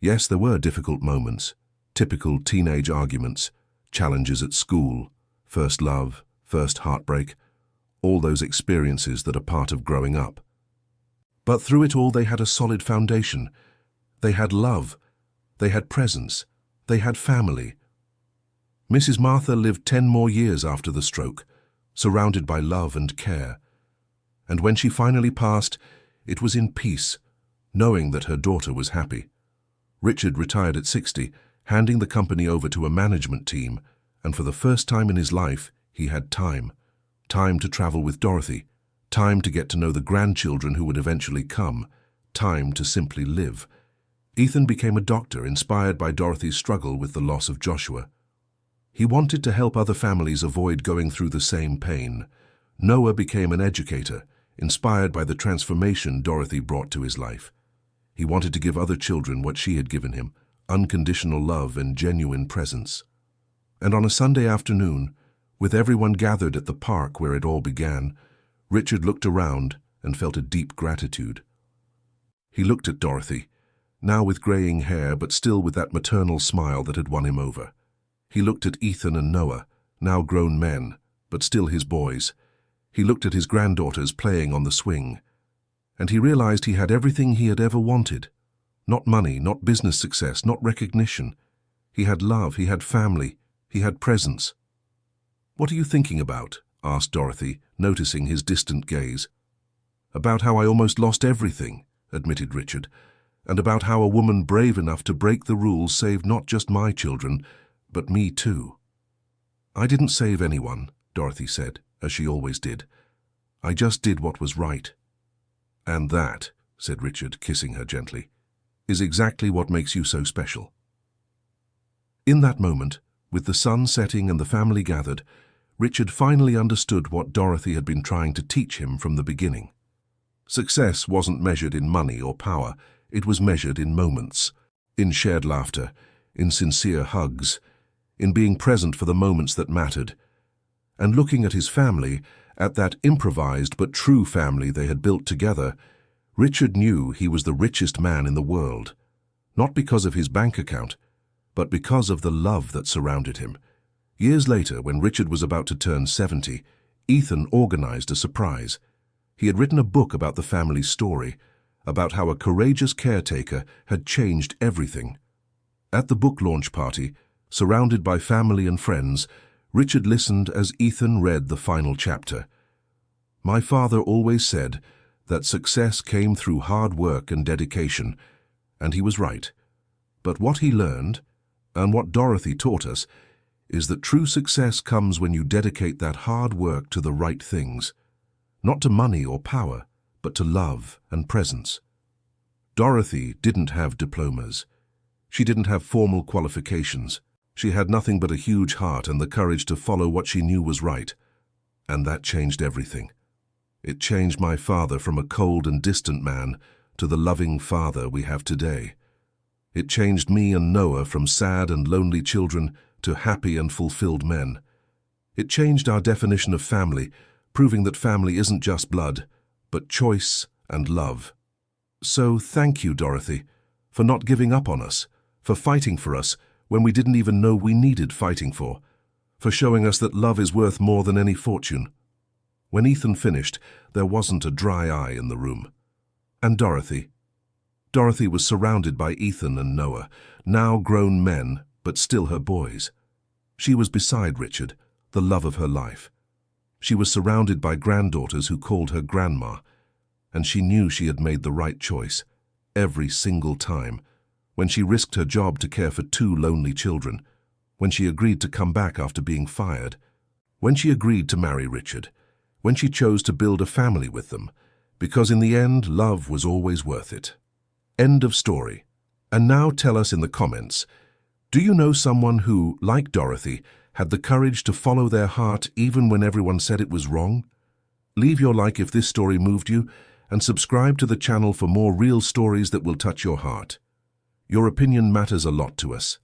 Yes, there were difficult moments, typical teenage arguments, challenges at school, first love, first heartbreak, all those experiences that are part of growing up. But through it all, they had a solid foundation. They had love. They had presence. They had family. Mrs. Martha lived 10 more years after the stroke, surrounded by love and care. And when she finally passed, it was in peace, knowing that her daughter was happy. Richard retired at 60, handing the company over to a management team, and for the first time in his life, he had time. Time to travel with Dorothy, time to get to know the grandchildren who would eventually come, time to simply live. Ethan became a doctor, inspired by Dorothy's struggle with the loss of Joshua. He wanted to help other families avoid going through the same pain. Noah became an educator, inspired by the transformation Dorothy brought to his life. He wanted to give other children what she had given him, unconditional love and genuine presence. And on a Sunday afternoon, with everyone gathered at the park where it all began, Richard looked around and felt a deep gratitude. He looked at Dorothy, now with graying hair but still with that maternal smile that had won him over. He looked at Ethan and Noah, now grown men, but still his boys. He looked at his granddaughters playing on the swing, and he realized he had everything he had ever wanted. Not money, not business success, not recognition. He had love, he had family, he had presence. "What are you thinking about?" asked Dorothy, noticing his distant gaze. "About how I almost lost everything," admitted Richard, "and about how a woman brave enough to break the rules saved not just my children, but me too." "I didn't save anyone," Dorothy said, as she always did. "I just did what was right." "And that," said Richard, kissing her gently, "is exactly what makes you so special." In that moment, with the sun setting and the family gathered, Richard finally understood what Dorothy had been trying to teach him from the beginning. Success wasn't measured in money or power, it was measured in moments, in shared laughter, in sincere hugs, in being present for the moments that mattered. And looking at his family, at that improvised but true family they had built together, Richard knew he was the richest man in the world, not because of his bank account, but because of the love that surrounded him. Years later, when Richard was about to turn 70, Ethan organized a surprise. He had written a book about the family's story, about how a courageous caretaker had changed everything. At the book launch party, surrounded by family and friends, Richard listened as Ethan read the final chapter. "My father always said that success came through hard work and dedication, and he was right. But what he learned, and what Dorothy taught us, is that true success comes when you dedicate that hard work to the right things, not to money or power, but to love and presence." Dorothy didn't have diplomas. She didn't have formal qualifications. She had nothing but a huge heart and the courage to follow what she knew was right. And that changed everything. It changed my father from a cold and distant man to the loving father we have today. It changed me and Noah from sad and lonely children to happy and fulfilled men. It changed our definition of family, proving that family isn't just blood, but choice and love. So thank you, Dorothy, for not giving up on us, for fighting for us when we didn't even know we needed fighting for showing us that love is worth more than any fortune. When Ethan finished, there wasn't a dry eye in the room. And Dorothy? Dorothy was surrounded by Ethan and Noah, now grown men, but still her boys. She was beside Richard, the love of her life. She was surrounded by granddaughters who called her grandma, and she knew she had made the right choice, every single time, when she risked her job to care for 2 lonely children, when she agreed to come back after being fired, when she agreed to marry Richard, when she chose to build a family with them, because in the end, love was always worth it. End of story. And now tell us in the comments, do you know someone who, like Dorothy, had the courage to follow their heart even when everyone said it was wrong? Leave your like if this story moved you, and subscribe to the channel for more real stories that will touch your heart. Your opinion matters a lot to us.